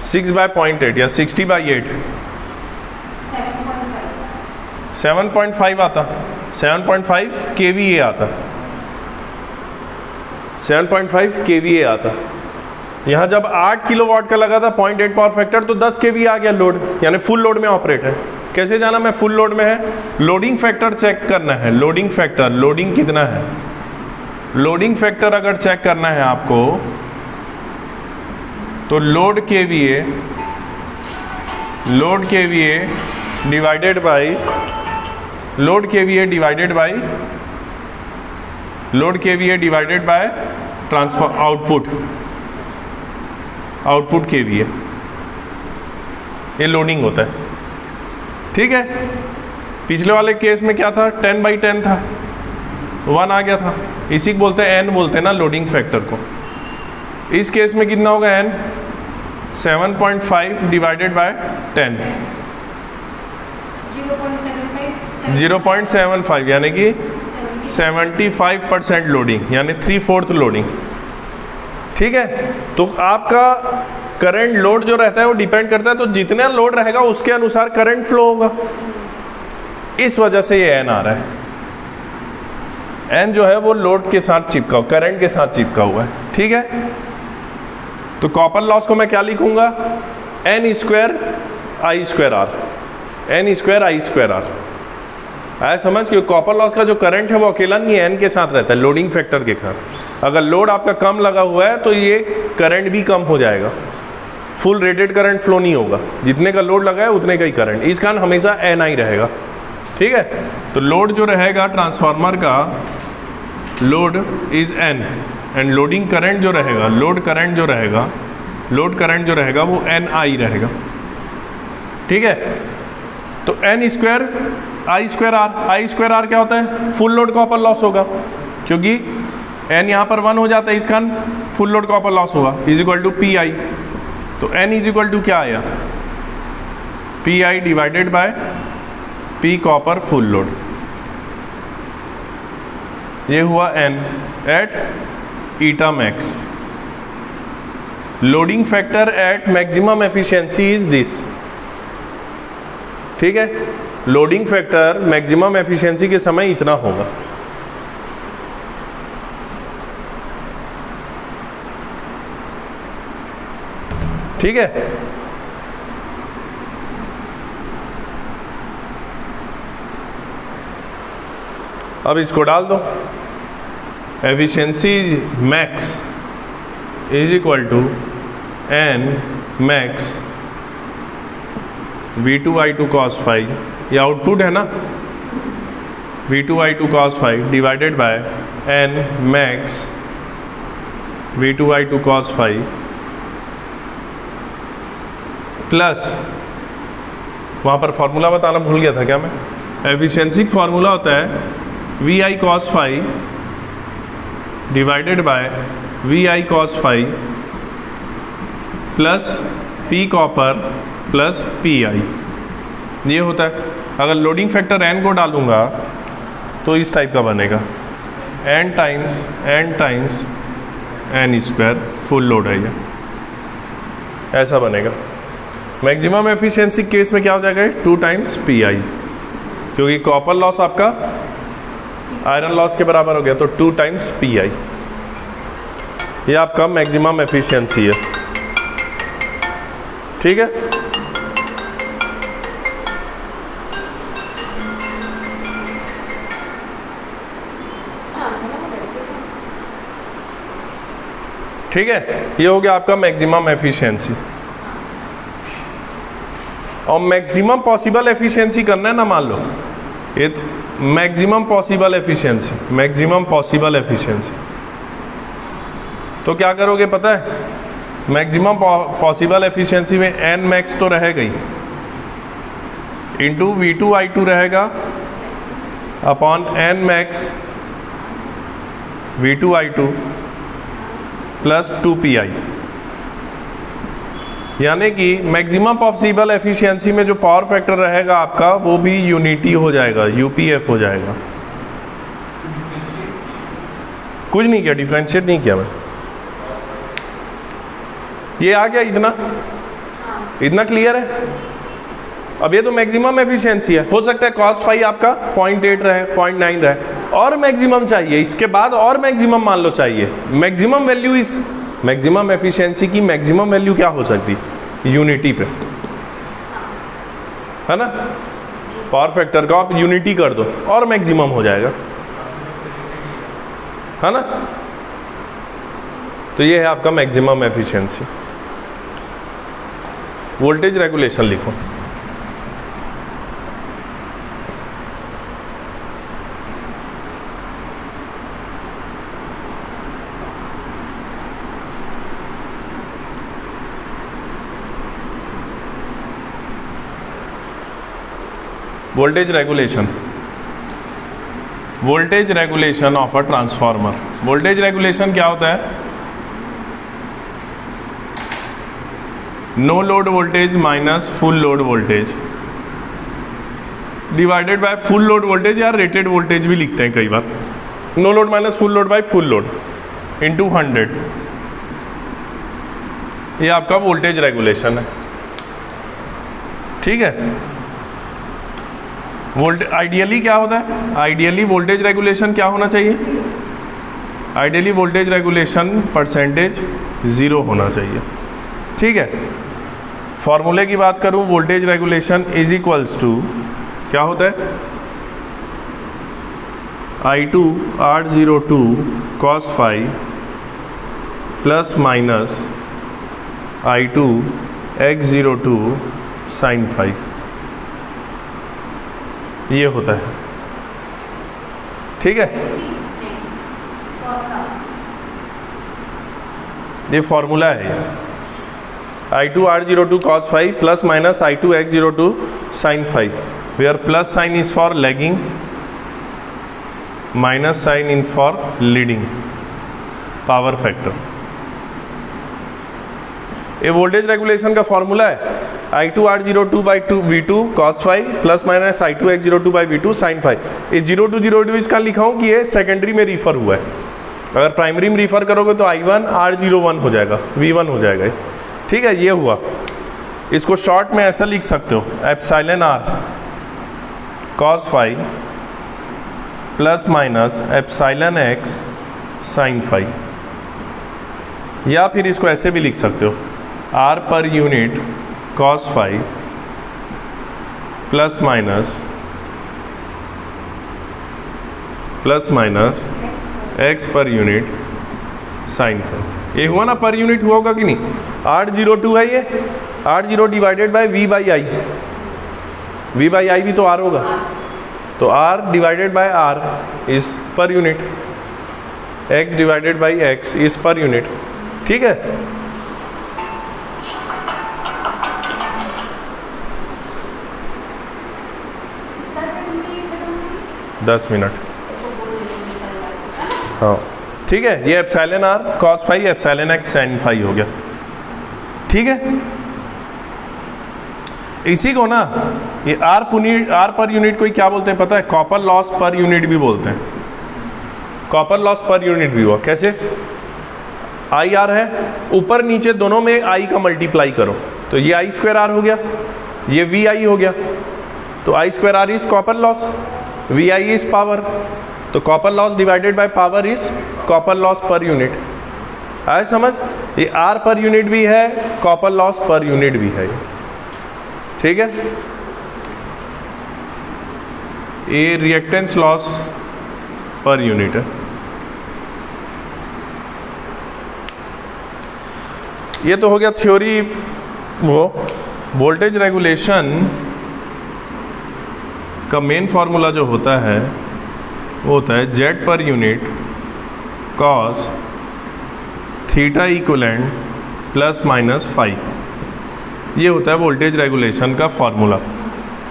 6/0.8 या 60/8, 7.5 आता, 7.5 केवीए आता। 7.5 kVA आता। यहाँ जब 8 किलोवाट का लगा था 0.8 पावर फैक्टर, तो 10 kVA आ गया लोड, यानी फुल लोड में ऑपरेट है। कैसे जाना मैं फुल लोड में है? लोडिंग फैक्टर चेक करना है। लोडिंग फैक्टर, लोडिंग कितना है, लोडिंग फैक्टर अगर चेक करना है आपको, तो load KVA divided by load KVA divided by transfer output KVA, ये लोडिंग होता है। ठीक है, पिछले वाले केस में क्या था, 10/10 था, 1 आ गया था, इसी को बोलते हैं n बोलते हैं ना लोडिंग फैक्टर को। इस केस में कितना होगा n, 7.5 डिवाइडेड बाय 10, 0.75 यानी कि 75% लोडिंग, यानी 3/4 लोडिंग। ठीक है, तो आपका करंट लोड जो रहता है वो डिपेंड करता है, तो जितना लोड रहेगा उसके अनुसार करंट फ्लो होगा। इस वजह से ये n आ रहा है। n जो है वो लोड के साथ चिपका, करंट के साथ चिपका हुआ है। ठीक है, तो कॉपर लॉस को मैं क्या लिखूंगा, n² I²R। आया समझ कि कॉपर लॉस का जो करंट है वो अकेला नहीं है, n के साथ रहता है, लोडिंग फैक्टर के साथ। अगर लोड आपका कम लगा हुआ है तो ये करंट भी कम हो जाएगा, फुल रेटेड करंट फ्लो नहीं होगा, जितने का लोड लगा है उतने का ही करंट, इस कारण हमेशा NI रहेगा। ठीक है, तो लोड जो रहेगा ट्रांसफार्मर का, load is n, and loading current जो रहेगा, लोड करंट जो रहेगा वो NI रहेगा। ठीक है, तो n² I²R क्या होता है, फुल लोड कॉपर लॉस होगा, क्योंकि n यहाँ पर 1 हो जाता है, इस कारण फुल लोड कॉपर लॉस होगा, इज इक्वल टू PI। तो n इज इक्वल टू क्या आया, PI divided by P copper full load, ये हुआ n at eta max. Loading factor at maximum efficiency is this. ठीक है, लोडिंग फैक्टर मैक्सिमम एफिशिएंसी के समय इतना होगा। ठीक है, अब इसको डाल दो, efficiency max is equal to n max V2I2 cos phi, ये आउटपुट है ना, V2I2 cos phi divided by n max V2I2 cos phi plus, वहाँ पर फॉर्मूला बताना भूल गया था क्या मैं, एफिशिएंसी का फॉर्मूला होता है VI cos phi divided bye VI cos phi plus P copper plus PI, ये होता है। अगर लोडिंग फैक्टर n को डालूंगा तो इस टाइप का बनेगा, n times n² full load है, ये ऐसा बनेगा। मैक्सिमम एफिशिएंसी केस में क्या हो जाएगा, 2 टाइम्स PI, क्योंकि कॉपर लॉस आपका आयरन लॉस के बराबर हो गया, तो 2 टाइम्स PI, ये आपका मैक्सिमम एफिशिएंसी है। ठीक है, ठीक है, ये हो गया आपका मैक्सिमम एफिशिएंसी। और मैक्सिमम पॉसिबल एफिशिएंसी करना है ना, मान लो ये मैक्सिमम पॉसिबल एफिशिएंसी, तो क्या करोगे पता है, मैक्सिमम पॉसिबल एफिशिएंसी में n मैक्स तो रहेगा ही, इंटू V2I2 रहेगा upon n max V2I2 plus 2PI, यानी कि मैक्सिमम पॉसिबल एफिशिएंसी में जो पावर फैक्टर रहेगा आपका वो भी यूनिटी हो जाएगा, UPF हो जाएगा। कुछ नहीं किया, डिफरेंशिएट नहीं किया मैं, ये आ गया, इतना क्लियर है। अब ये तो मैक्सिमम एफिशिएंसी है, हो सकता है cos फाई आपका 0.8 रहे, 0.9 रहे, और मैक्सिमम चाहिए, इसके बाद और मैक्सिमम मान लो चाहिए। मैक्सिमम वैल्यू इस मैक्सिमम एफिशिएंसी की मैक्सिमम वैल्यू क्या हो सकती, यूनिटी पे, है ना। पावर फैक्टर का आप यूनिटी कर दो और मैक्सिमम हो जाएगा, है ना। तो ये है आपका मैक्सिमम एफिशिएंसी। वोल्टेज रेगुलेशन लिखो। Voltage regulation, voltage regulation of a transformer. Voltage regulation क्या होता है, no load voltage minus full load voltage divided by full load voltage, या रेटेड वोल्टेज भी लिखते हैं कई बार। No load minus full load by full load into 100, ये आपका वोल्टेज रेगुलेशन है, ठीक है। आइडियली क्या होता है, आइडियली वोल्टेज रेगुलेशन क्या होना चाहिए, आइडियली वोल्टेज रेगुलेशन परसेंटेज 0 होना चाहिए, ठीक है। फॉर्मूले की बात करूं, voltage regulation is equals to क्या होता है, I2 R02 cos phi plus minus I2 X02 sin phi, ये होता है, ठीक है। ये फॉर्मूला है, I2 R02 cos phi plus minus I2 X02 sin phi, where plus sign is for lagging, minus sign in for leading power factor. ये voltage regulation का formula है, I2 R02 by 2 V2 cos phi plus minus I2 X02 by V2 sin phi. ये 0202 इसका लिखा हूँ कि ये secondary में रिफर हुआ है, अगर प्राइमरी में रिफर करोगे तो I1 R01 हो जाएगा, V1 हो जाएगा, ठीक है। ये हुआ, इसको शॉर्ट में ऐसा लिख सकते हो, epsilon R cos phi plus minus epsilon X sin phi, या फिर इसको ऐसे भी लिख सकते हो, R per unit cos phi plus minus x per unit sin phi. ये हुआ ना, पर यूनिट हुआ होगा कि नहीं, R02 है ये, R0 divided by V by I, V by I भी तो R होगा, तो R divided by R is per unit, X divided by X is per unit, ठीक है। दस मिनट, हाँ ठीक है। ये epsilon R cos phi epsilon X sin phi हो गया, ठीक है। इसी को ना ये R पर यूनिट को क्या बोलते हैं पता है, कॉपर लॉस पर यूनिट भी बोलते हैं, कॉपर लॉस पर यूनिट भी हुआ। कैसे, IR है, ऊपर नीचे दोनों में I का मल्टीप्लाई करो तो ये I² R हो गया, ये VI हो गया, तो I² R is copper loss, VI is power, तो copper loss divided by power is copper loss per unit. आए समझ, ये R पर यूनिट भी है, कॉपर लॉस पर यूनिट भी है, ठीक है। ये रिएक्टेंस लॉस पर यूनिट है। ये तो हो गया थ्योरी। वो वोल्टेज रेगुलेशन का मेन फॉर्मूला जो होता है वो होता है Z per unit cos theta equivalent plus minus phi, ये होता है वोल्टेज रेगुलेशन का फॉर्मूला।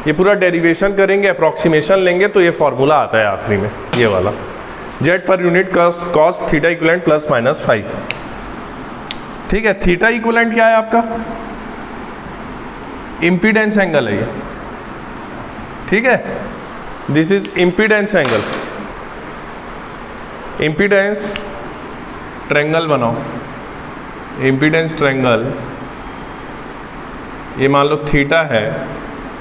ये पूरा डेरिवेशन करेंगे, अप्रॉक्सीमेशन लेंगे तो ये फॉर्मूला आता है आखिरी में, ये वाला Z per unit cos theta equivalent plus minus phi, ठीक है। थीटा इक्वलेंट क्या है आपका, इम्पीडेंस एंगल है ये, ठीक है। This is impedance angle, impedance triangle बनाओ, इम्पीडेंस ट्रायंगल, ये मान लो थीटा है,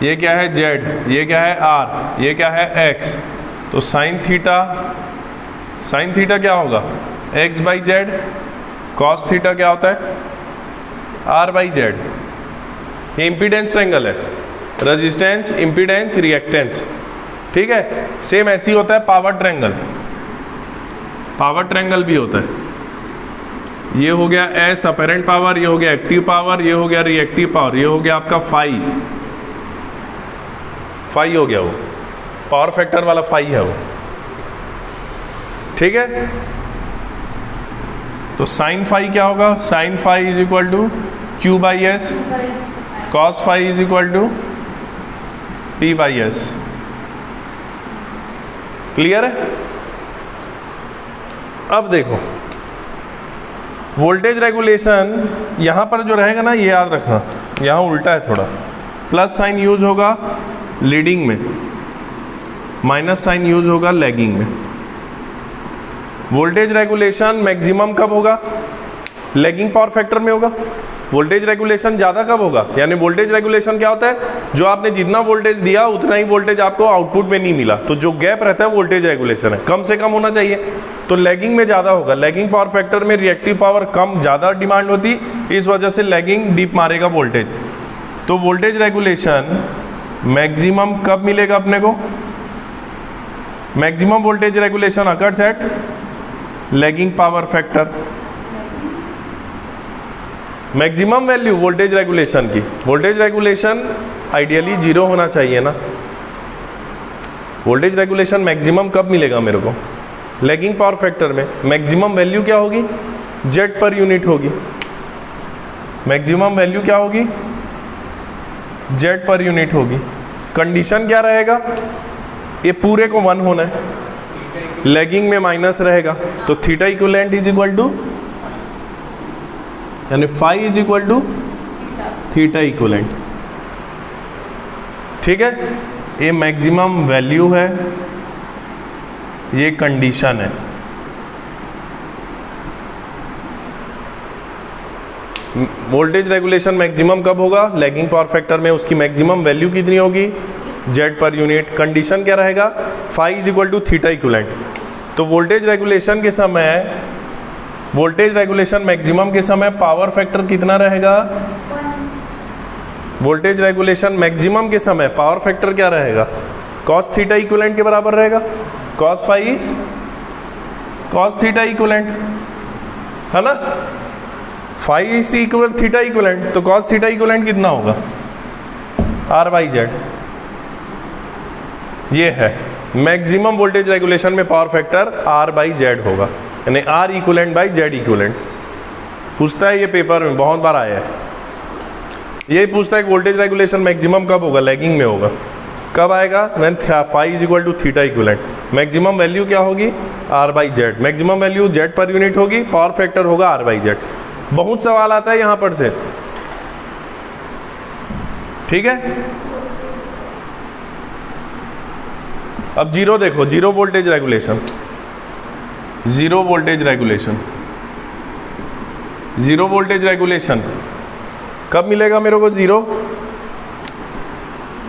ये क्या है जेड, ये क्या है आर, ये क्या है एक्स। तो साइन थीटा क्या होगा x by Z, cos theta क्या होता है आर बाई जेड। ये इम्पीडेंस ट्रायंगल है, रेजिस्टेंस इम्पीडेंस रिएक्टेंस, ठीक है। सेम ऐसी होता है पावर ट्रायंगल भी होता है। ये हो गया एस अपेरेंट पावर, ये हो गया एक्टिव पावर, ये हो गया रिएक्टिव पावर, ये हो गया आपका फाई हो गया, वो पावर फैक्टर वाला फाई है वो, ठीक है। तो साइन फाई क्या होगा, sine phi is equal to Q by S, cos phi is equal to P by S. Clear है। अब देखो वोल्टेज रेगुलेशन यहां पर जो रहेगा ना, ये याद रखना, यहां उल्टा है थोड़ा, प्लस साइन यूज होगा लीडिंग में, माइनस साइन यूज होगा लैगिंग में। वोल्टेज रेगुलेशन मैक्सिमम कब होगा, लैगिंग पावर फैक्टर में होगा। वोल्टेज रेगुलेशन ज़्यादा कब होगा, यानी वोल्टेज रेगुलेशन क्या होता है, जो आपने जितना वोल्टेज दिया उतना ही वोल्टेज आपको आउटपुट में नहीं मिला, तो जो गैप रहता है वोल्टेज रेगुलेशन है, कम से कम होना चाहिए। तो लैगिंग में ज़्यादा होगा, लैगिंग पावर फैक्टर में रिएक्टिव पावर कम ज़्यादा डिमांड होती, इस वजह से लैगिंग डीप मारेगा वोल्टेज। तो वोल्टेज रेगुलेशन मैक्सिमम कब मिलेगा अपने को, maximum voltage regulation occurs at lagging power factor. Maximum value voltage regulation की, वोल्टेज रेगुलेशन आइडियली 0 होना चाहिए ना। वोल्टेज रेगुलेशन मैक्सिमम कब मिलेगा मेरे को, लैगिंग पावर फैक्टर में। मैक्सिमम वैल्यू क्या होगी, जेट पर यूनिट होगी। मैक्सिमम वैल्यू क्या होगी, जेट पर यूनिट होगी। कंडीशन क्या रहेगा, ये पूरे को 1 होना है, लैगिंग में माइनस रहेगा, तो theta equivalent is equal to, यानी phi is equal to theta equivalent, ठीक है। ये मैक्सिमम वैल्यू है, ये कंडीशन है। वोल्टेज रेगुलेशन मैक्सिमम कब होगा, लैगिंग पावर फैक्टर में उसकी मैक्सिमम वैल्यू कितनी होगी, जेड पर यूनिट। कंडीशन क्या रहेगा, phi is equal to theta equivalent. तो वोल्टेज रेगुलेशन के समय, वोल्टेज रेगुलेशन मैक्सिमम के समय पावर फैक्टर कितना रहेगा, वोल्टेज रेगुलेशन मैक्सिमम के समय पावर फैक्टर क्या रहेगा, कॉस थीटा इक्विवेलेंट के बराबर रहेगा। Cos phi is cos theta equivalent, है ना। Phi is equal theta equivalent, तो कॉस थीटा इक्विवेलेंट कितना होगा, आर बाई जेड। ये है मैक्सिमम वोल्टेज रेगुलेशन में power factor R by Z होगा, यानी R equivalent by Z equivalent. पूछता है ये पेपर में, बहुत बार आया है। ये पूछता है कि वोल्टेज रेगुलेशन मैक्सिमम कब होगा, लैगिंग में होगा। कब आएगा, when phi is equal to theta equivalent. Maximum value क्या होगी, R by Z. Maximum value Z per unit होगी, पावर फैक्टर होगा आर बाई जेड। बहुत सवाल आता है यहां पर से, ठीक है। अब जीरो देखो, zero voltage regulation, zero voltage regulation, zero voltage regulation कब मिलेगा मेरे को जीरो,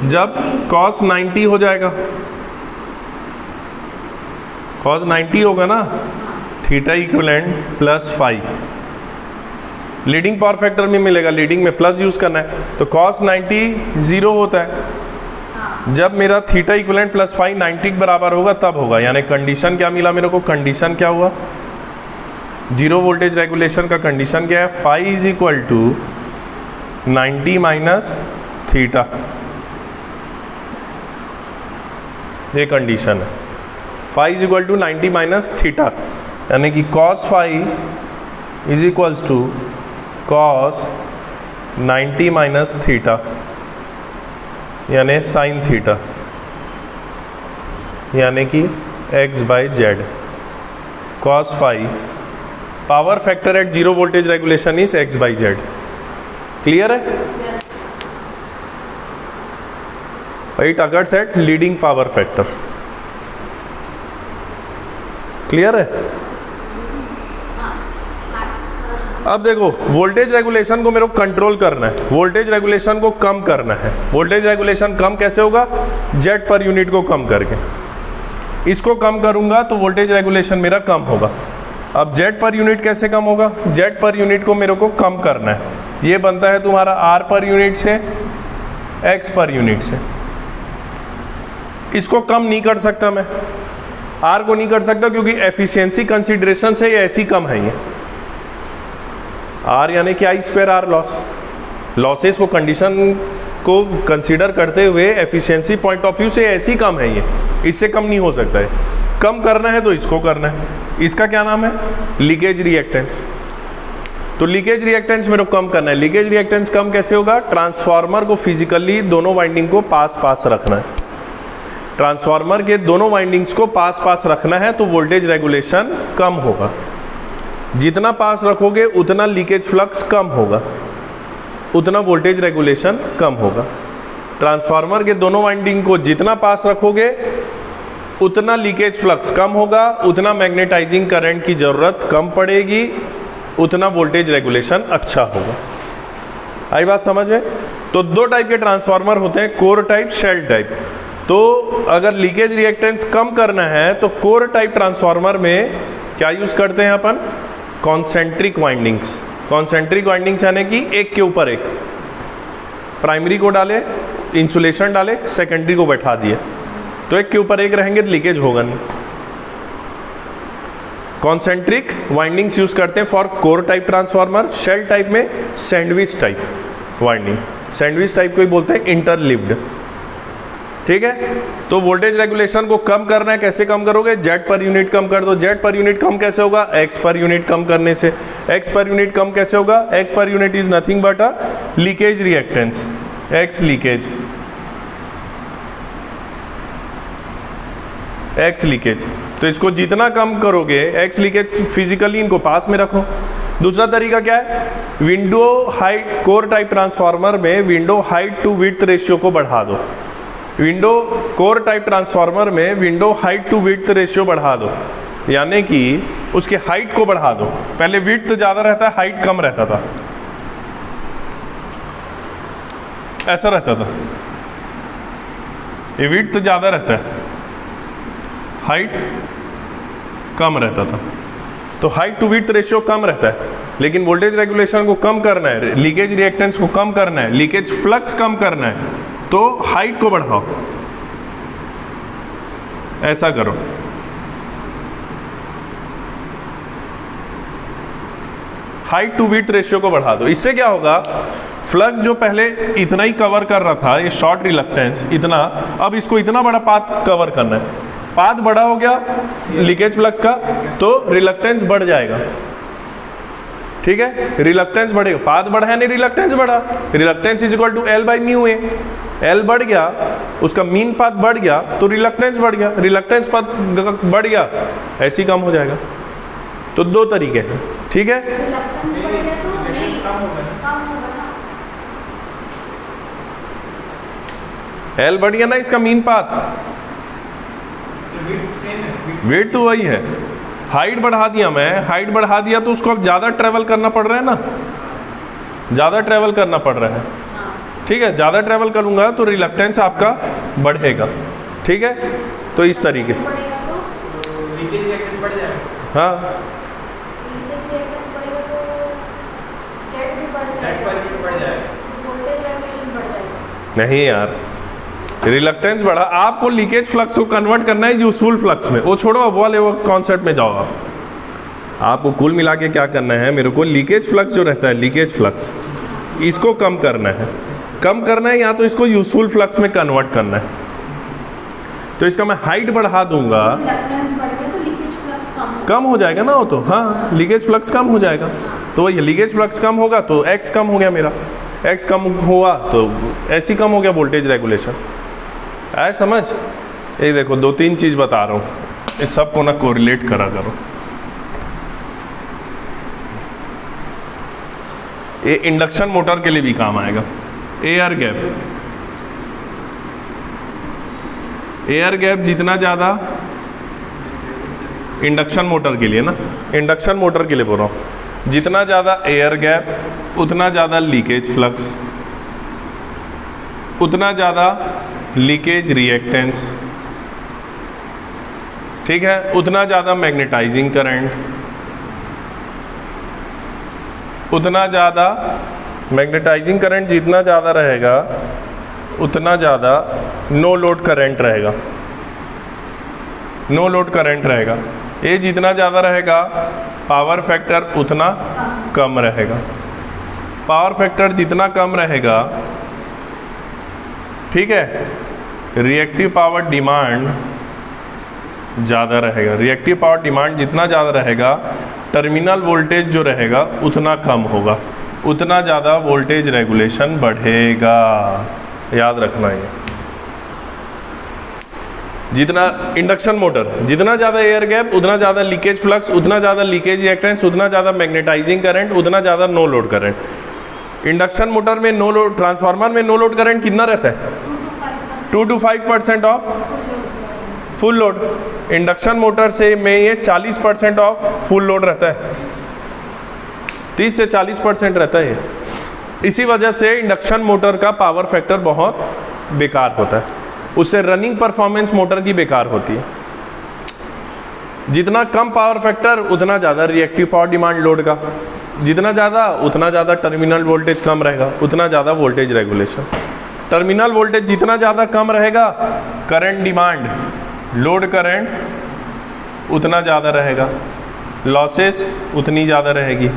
जब cos 90 हो जाएगा। cos 90 होगा ना, theta equivalent plus phi. Leading power factor में मिलेगा, लीडिंग में प्लस यूज करना है, तो cos 90 0 होता है। जब मेरा थीटा इक्विवेलेंट प्लस फाई 90 के बराबर होगा तब होगा, यानी कंडीशन क्या मिला मेरे को, कंडीशन क्या हुआ, जीरो वोल्टेज रेगुलेशन का कंडीशन क्या है, phi is equal to 90 minus theta. ये कंडीशन है, phi is equal to 90 minus theta, यानी कि cos phi is equals to cos 90 minus theta, यानी साइन थीटा, यानी कि X by Z. Cos phi power factor at zero voltage regulation is X by Z. Clear है, it occurs at leading power factor. Clear है। अब देखो voltage regulation को मेरे को कंट्रोल करना है, वोल्टेज रेगुलेशन को कम करना है। वोल्टेज रेगुलेशन कम कैसे होगा? जेट पर यूनिट को कम करके। इसको कम करूंगा तो वोल्टेज रेगुलेशन मेरा कम होगा। अब जेट पर यूनिट कैसे कम होगा? जेट पर यूनिट को मेरे को कम करना है। ये बनता है तुम्हारा आर पर यूनिट से, एक्स पर यूनिट से। इसको कम नहीं कर सकता मैं, आर को नहीं कर सकता क्योंकि एफिशिएंसी कंसीडरेशन से ये ऐसी कम है। ये आर यानी कि आई स्क्वायर आर लॉस, लॉसेस को कंडीशन को कंसीडर करते हुए एफिशिएंसी पॉइंट ऑफ व्यू से ऐसी कम है ये, इससे कम नहीं हो सकता है। कम करना है तो इसको करना है। इसका क्या नाम है? Leakage reactance. तो लीकेज रिएक्टेंस मेरे को कम करना है। लीकेज रिएक्टेंस कम कैसे होगा? ट्रांसफार्मर को फिजिकली दोनों वाइंडिंग को पास पास रखना है। ट्रांसफार्मर के दोनों वाइंडिंग्स को पास पास रखना है तो वोल्टेज रेगुलेशन कम होगा। जितना पास रखोगे उतना लीकेज फ्लक्स कम होगा, उतना वोल्टेज रेगुलेशन कम होगा। ट्रांसफार्मर के दोनों वाइंडिंग को जितना पास रखोगे उतना लीकेज फ्लक्स कम होगा, उतना मैग्नेटाइजिंग करंट की ज़रूरत कम पड़ेगी, उतना वोल्टेज रेगुलेशन अच्छा होगा। आई बात समझ में? तो दो टाइप के ट्रांसफार्मर होते हैं, कोर टाइप, शेल टाइप। तो अगर लीकेज रिएक्टेंस कम करना है तो कोर टाइप ट्रांसफार्मर में क्या यूज़ करते हैं अपन? Concentric windings. कॉन्सेंट्रिक वाइंडिंग्स यानी कि एक के ऊपर एक, प्राइमरी को डाले, इंसुलेशन डाले, सेकेंडरी को बैठा दिए, तो एक के ऊपर एक रहेंगे तो लीकेज होगा नहीं। कॉन्सेंट्रिक वाइंडिंग्स यूज करते हैं for core type transformer. Shell type में sandwich type winding, sandwich type को ही बोलते हैं इंटरलिव्ड। ठीक है, तो वोल्टेज रेगुलेशन को कम करना है। कैसे कम करोगे? जेट पर यूनिट कम कर दो। जेट पर यूनिट कम कैसे होगा? एक्स पर यूनिट कम करने से। एक्स पर यूनिट कम कैसे होगा? X per unit is nothing but a leakage reactance, x leakage, x leakage. तो इसको जितना कम करोगे, एक्स लीकेज फिजिकली इनको पास में रखो। दूसरा तरीका क्या है? Window height, core type transformer में window height to width ratio को बढ़ा दो। विंडो कोर टाइप ट्रांसफार्मर में window height to width ratio बढ़ा दो, यानी कि उसके हाइट को बढ़ा दो। पहले विड्थ ज़्यादा रहता है, हाइट कम रहता था, ऐसा रहता था। ये विड्थ ज़्यादा रहता है, हाइट कम रहता था। तो हाइट टू विड्थ रेशियो कम रहता है, लेकिन वोल्टेज रेगुलेशन को कम करना है, लीकेज रिएक्टेंस को कम करना है, लीकेज फ्लक्स कम करना है, तो हाइट को बढ़ाओ। ऐसा करो, हाइट टू विड्थ रेशियो को बढ़ा दो। इससे क्या होगा? फ्लक्स जो पहले इतना ही कवर कर रहा था, ये शॉर्ट रिलक्टेंस इतना, अब इसको इतना बड़ा पाथ कवर करना है। पाथ बड़ा हो गया लीकेज फ्लक्स का, तो रिलक्टेंस बढ़ जाएगा। ठीक है, रिलक्टेंस बढ़ेगा, पाथ बढ़ा है नहीं, रिलक्टेंस बढ़ा। Reluctance is equal to L by mu A. L बढ़ गया, उसका मीन पाथ बढ़ गया तो रिलक्टेंस बढ़ गया, रिलक्टेंस पाथ बढ़ गया, ऐसे ही कम हो जाएगा। तो दो तरीके हैं। ठीक है, रिलक्टेंस बढ़ेगा तो नहीं कम होगा ना। एल बढ़ गया ना, इसका मीन पाथ, वेट तो वही है। हाइट बढ़ा दिया मैं, हाइट बढ़ा दिया तो उसको अब ज़्यादा ट्रेवल करना पड़ रहा है ना, ज़्यादा ट्रेवल करना पड़ रहा है। ठीक है, ज़्यादा ट्रेवल करूँगा तो रिलक्टेंस आपका बढ़ेगा। ठीक है, तो इस तरीके से बढ़ेगा तो लीकेज रिएक्टेंस बढ़ जाएगा। हाँ, लीकेज रिएक्टेंस बढ़ेगा तो जेट भी बढ़ जेट जाएगा, पर हीट बढ़ जाएगा। वोल्टेज रेगुलेशन बढ़ जाएगा। नहीं यार, रिलक्टेंस बढ़ा, आपको लीकेज फ्लक्स को कन्वर्ट करना है यूजफुल फ्लक्स में। वो छोड़ो, अब वाले वो कॉन्सेप्ट में जाओ। आपको कुल मिला के क्या करना है? मेरे को लीकेज फ्लक्स जो रहता है, लीकेज फ्लक्स, इसको कम करना है। कम करना है या तो इसको यूजफुल फ्लक्स में कन्वर्ट करना है। तो इसका मैं हाइट बढ़ा दूंगा, रिलक्टेंस बढ़ गया तो लीकेज फ्लक्स कम हो जाएगा ना वो तो। हाँ, लीकेज फ्लक्स कम हो जाएगा। तो ये लीकेज फ्लक्स कम होगा तो एक्स कम हो गया मेरा, एक्स कम हुआ तो ऐसी कम हो गया वोल्टेज रेगुलेशन। आए समझ? ये देखो, दो तीन चीज़ बता रहा हूँ, इस सब को ना कोरिलेट करा करो। ये इंडक्शन मोटर के लिए भी काम आएगा। एयर गैप, एयर गैप जितना ज़्यादा, इंडक्शन मोटर के लिए ना, इंडक्शन मोटर के लिए बोल रहा हूँ, जितना ज़्यादा एयर गैप उतना ज़्यादा लीकेज फ्लक्स, उतना ज़्यादा लीकेज रिएक्टेंस, ठीक है, उतना ज़्यादा मैग्नेटाइजिंग करंट, उतना ज़्यादा मैग्नेटाइजिंग करंट जितना ज़्यादा रहेगा उतना ज़्यादा नो लोड करंट रहेगा, नो लोड करंट रहेगा। ये जितना ज़्यादा रहेगा पावर फैक्टर उतना कम रहेगा, पावर फैक्टर जितना कम रहेगा, ठीक है, रिएक्टिव पावर डिमांड ज़्यादा रहेगा। रिएक्टिव पावर डिमांड जितना ज़्यादा रहेगा टर्मिनल वोल्टेज जो रहेगा उतना कम होगा, उतना ज़्यादा वोल्टेज रेगुलेशन बढ़ेगा। याद रखना ये। जितना इंडक्शन मोटर, जितना ज़्यादा एयर गैप उतना ज़्यादा लीकेज फ्लक्स, उतना ज़्यादा लीकेज रिएक्टेंस, उतना ज़्यादा मैग्नेटाइजिंग करंट, उतना ज़्यादा no load current. Induction motor में नो लोड, ट्रांसफार्मर में नो लोड करंट कितना रहता है? 2 to 5% of full load. Induction motor से में ये 40% ऑफ फुल लोड रहता है, 30 से 40% रहता है ये। इसी वजह से इंडक्शन मोटर का पावर फैक्टर बहुत बेकार होता है, उससे रनिंग परफॉर्मेंस मोटर की बेकार होती है। जितना कम पावर फैक्टर उतना ज़्यादा रिएक्टिव पावर डिमांड लोड का, जितना ज़्यादा उतना ज़्यादा टर्मिनल वोल्टेज कम रहेगा, उतना ज़्यादा वोल्टेज रेगुलेशन। टर्मिनल वोल्टेज जितना ज़्यादा कम रहेगा करंट डिमांड, लोड करंट उतना ज़्यादा रहेगा, लॉसेस उतनी ज़्यादा रहेगी,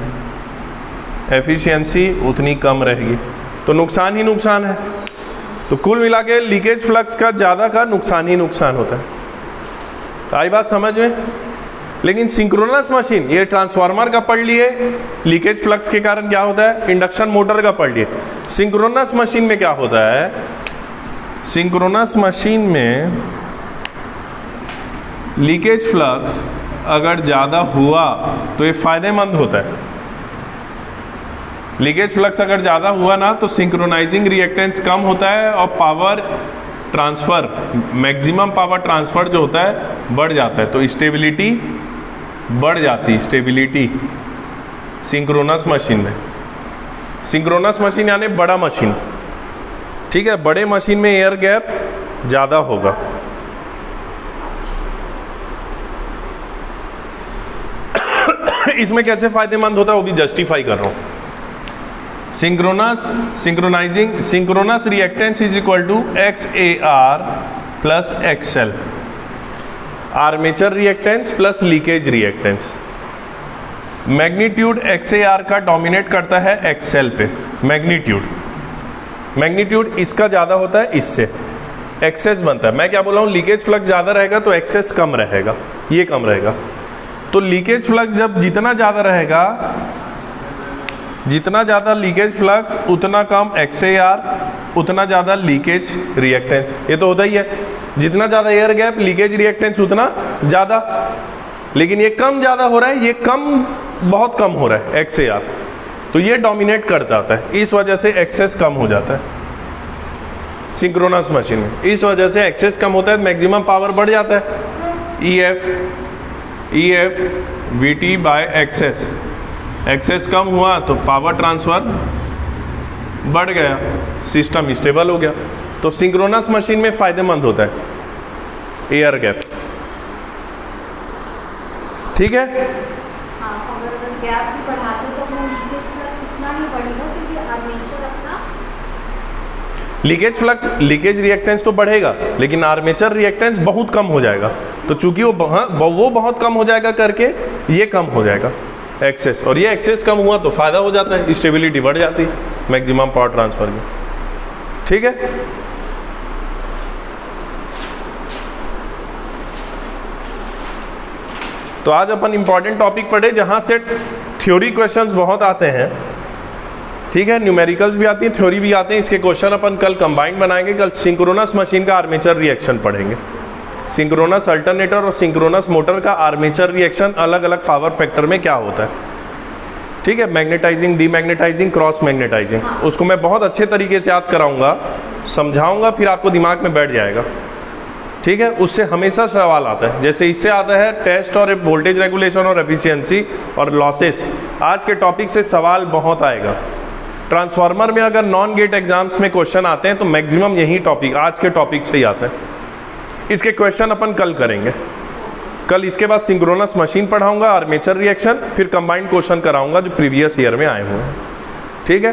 एफिशिएंसी उतनी कम रहेगी, तो नुकसान ही नुकसान है। तो कुल मिला के लीकेज फ्लक्स का ज़्यादा का नुकसान ही नुकसान होता है। आई बात समझ में? लेकिन सिंक्रोनस मशीन, ये ट्रांसफार्मर का पढ़ लिए लीकेज फ्लक्स के कारण क्या होता है, इंडक्शन मोटर का पढ़ लिए। सिंक्रोनस मशीन में क्या होता है, सिंक्रोनस मशीन में लीकेज फ्लक्स अगर ज़्यादा हुआ तो ये फायदेमंद होता है। लीकेज फ्लक्स अगर ज़्यादा हुआ ना तो सिंक्रोनाइजिंग रिएक्टेंस कम होता है और power transfer, maximum power transfer जो होता है बढ़ जाता है, तो स्टेबिलिटी बढ़ जाती, स्टेबिलिटी सिंक्रोनस मशीन में। सिंक्रोनस मशीन यानी बड़ा मशीन, ठीक है, बड़े मशीन में एयर गैप ज़्यादा होगा। इसमें कैसे फायदेमंद होता है वो भी जस्टिफाई कर रहा हूँ। Synchronous reactance is equal to XAR plus XL, armature reactance plus leakage reactance. Magnitude XAR का डोमिनेट करता है XL पे, मैग्नीट्यूड इसका ज़्यादा होता है इससे, एक्सेस बनता है। मैं क्या बोल रहा हूँ, लीकेज फ्लक्स ज़्यादा रहेगा तो एक्सेस कम रहेगा, ये कम रहेगा। तो लीकेज फ्लक्स जब जितना ज़्यादा रहेगा, जितना ज़्यादा लीकेज फ्लक्स उतना कम XAR, उतना ज़्यादा लीकेज रिएक्टेंस। ये तो होता ही है, जितना ज़्यादा एयर गैप लीकेज रिएक्टेंस उतना ज़्यादा। लेकिन ये कम ज़्यादा हो रहा है, ये कम बहुत कम हो रहा है XAR, तो ये डोमिनेट कर जाता है, इस वजह से एक्सेस कम हो जाता है सिंक्रोनस मशीन में। इस वजह से एक्सेस कम होता है, मैक्सिमम पावर बढ़ जाता है। EF VT by X S, X S कम हुआ तो पावर ट्रांसफ़र बढ़ गया, सिस्टम स्टेबल हो गया। तो सिंक्रोनस मशीन में फ़ायदेमंद होता है एयर गैप, ठीक है। हाँ, अगर गैप भी बढ़ाते तो वो लीकेज फ्लक्स उतना ही बढ़ेगा, क्योंकि आर्मेचर अपना लीकेज फ्लक्स, लीकेज रिएक्टेंस तो बढ़ेगा लेकिन आर्मेचर रिएक्टेंस बहुत कम हो जाएगा। तो चूंकि वो बहुत कम हो जाएगा करके ये कम हो जाएगा एक्सेस, और ये एक्सेस कम हुआ तो फ़ायदा हो जाता है, स्टेबिलिटी बढ़ जाती है मैक्सिमम पावर ट्रांसफ़र में, ठीक है। तो आज अपन इंपॉर्टेंट टॉपिक पढ़े जहाँ से थ्योरी क्वेश्चंस बहुत आते हैं, ठीक है, न्यूमेरिकल्स भी आती हैं, थ्योरी भी आते हैं। इसके क्वेश्चन अपन कल कंबाइंड बनाएंगे। कल सिंक्रोनस मशीन का आर्मेचर रिएक्शन पढ़ेंगे, सिंक्रोनस अल्टरनेटर और सिंक्रोनस मोटर का आर्मेचर रिएक्शन अलग अलग पावर फैक्टर में क्या होता है, ठीक है। मैग्नेटाइजिंग, डीमैग्नेटाइजिंग, क्रॉस मैग्नेटाइजिंग, उसको मैं बहुत अच्छे तरीके से याद कराऊंगा, समझाऊंगा, फिर आपको दिमाग में बैठ जाएगा, ठीक है, उससे हमेशा सवाल आता है। जैसे इससे आता है टेस्ट और वोल्टेज रेगुलेशन और एफिशिएंसी और लॉसेस, आज के टॉपिक से सवाल बहुत आएगा। ट्रांसफार्मर में अगर नॉन गेट एग्जाम्स में क्वेश्चन आते हैं तो मैक्सिमम यही टॉपिक आज के टॉपिक से ही आता है। इसके क्वेश्चन अपन कल करेंगे। कल इसके बाद सिंक्रोनस मशीन पढ़ाऊंगा, आर्मेचर रिएक्शन, फिर कंबाइंड क्वेश्चन कराऊंगा जो प्रीवियस ईयर में आए हुए हैं। ठीक है।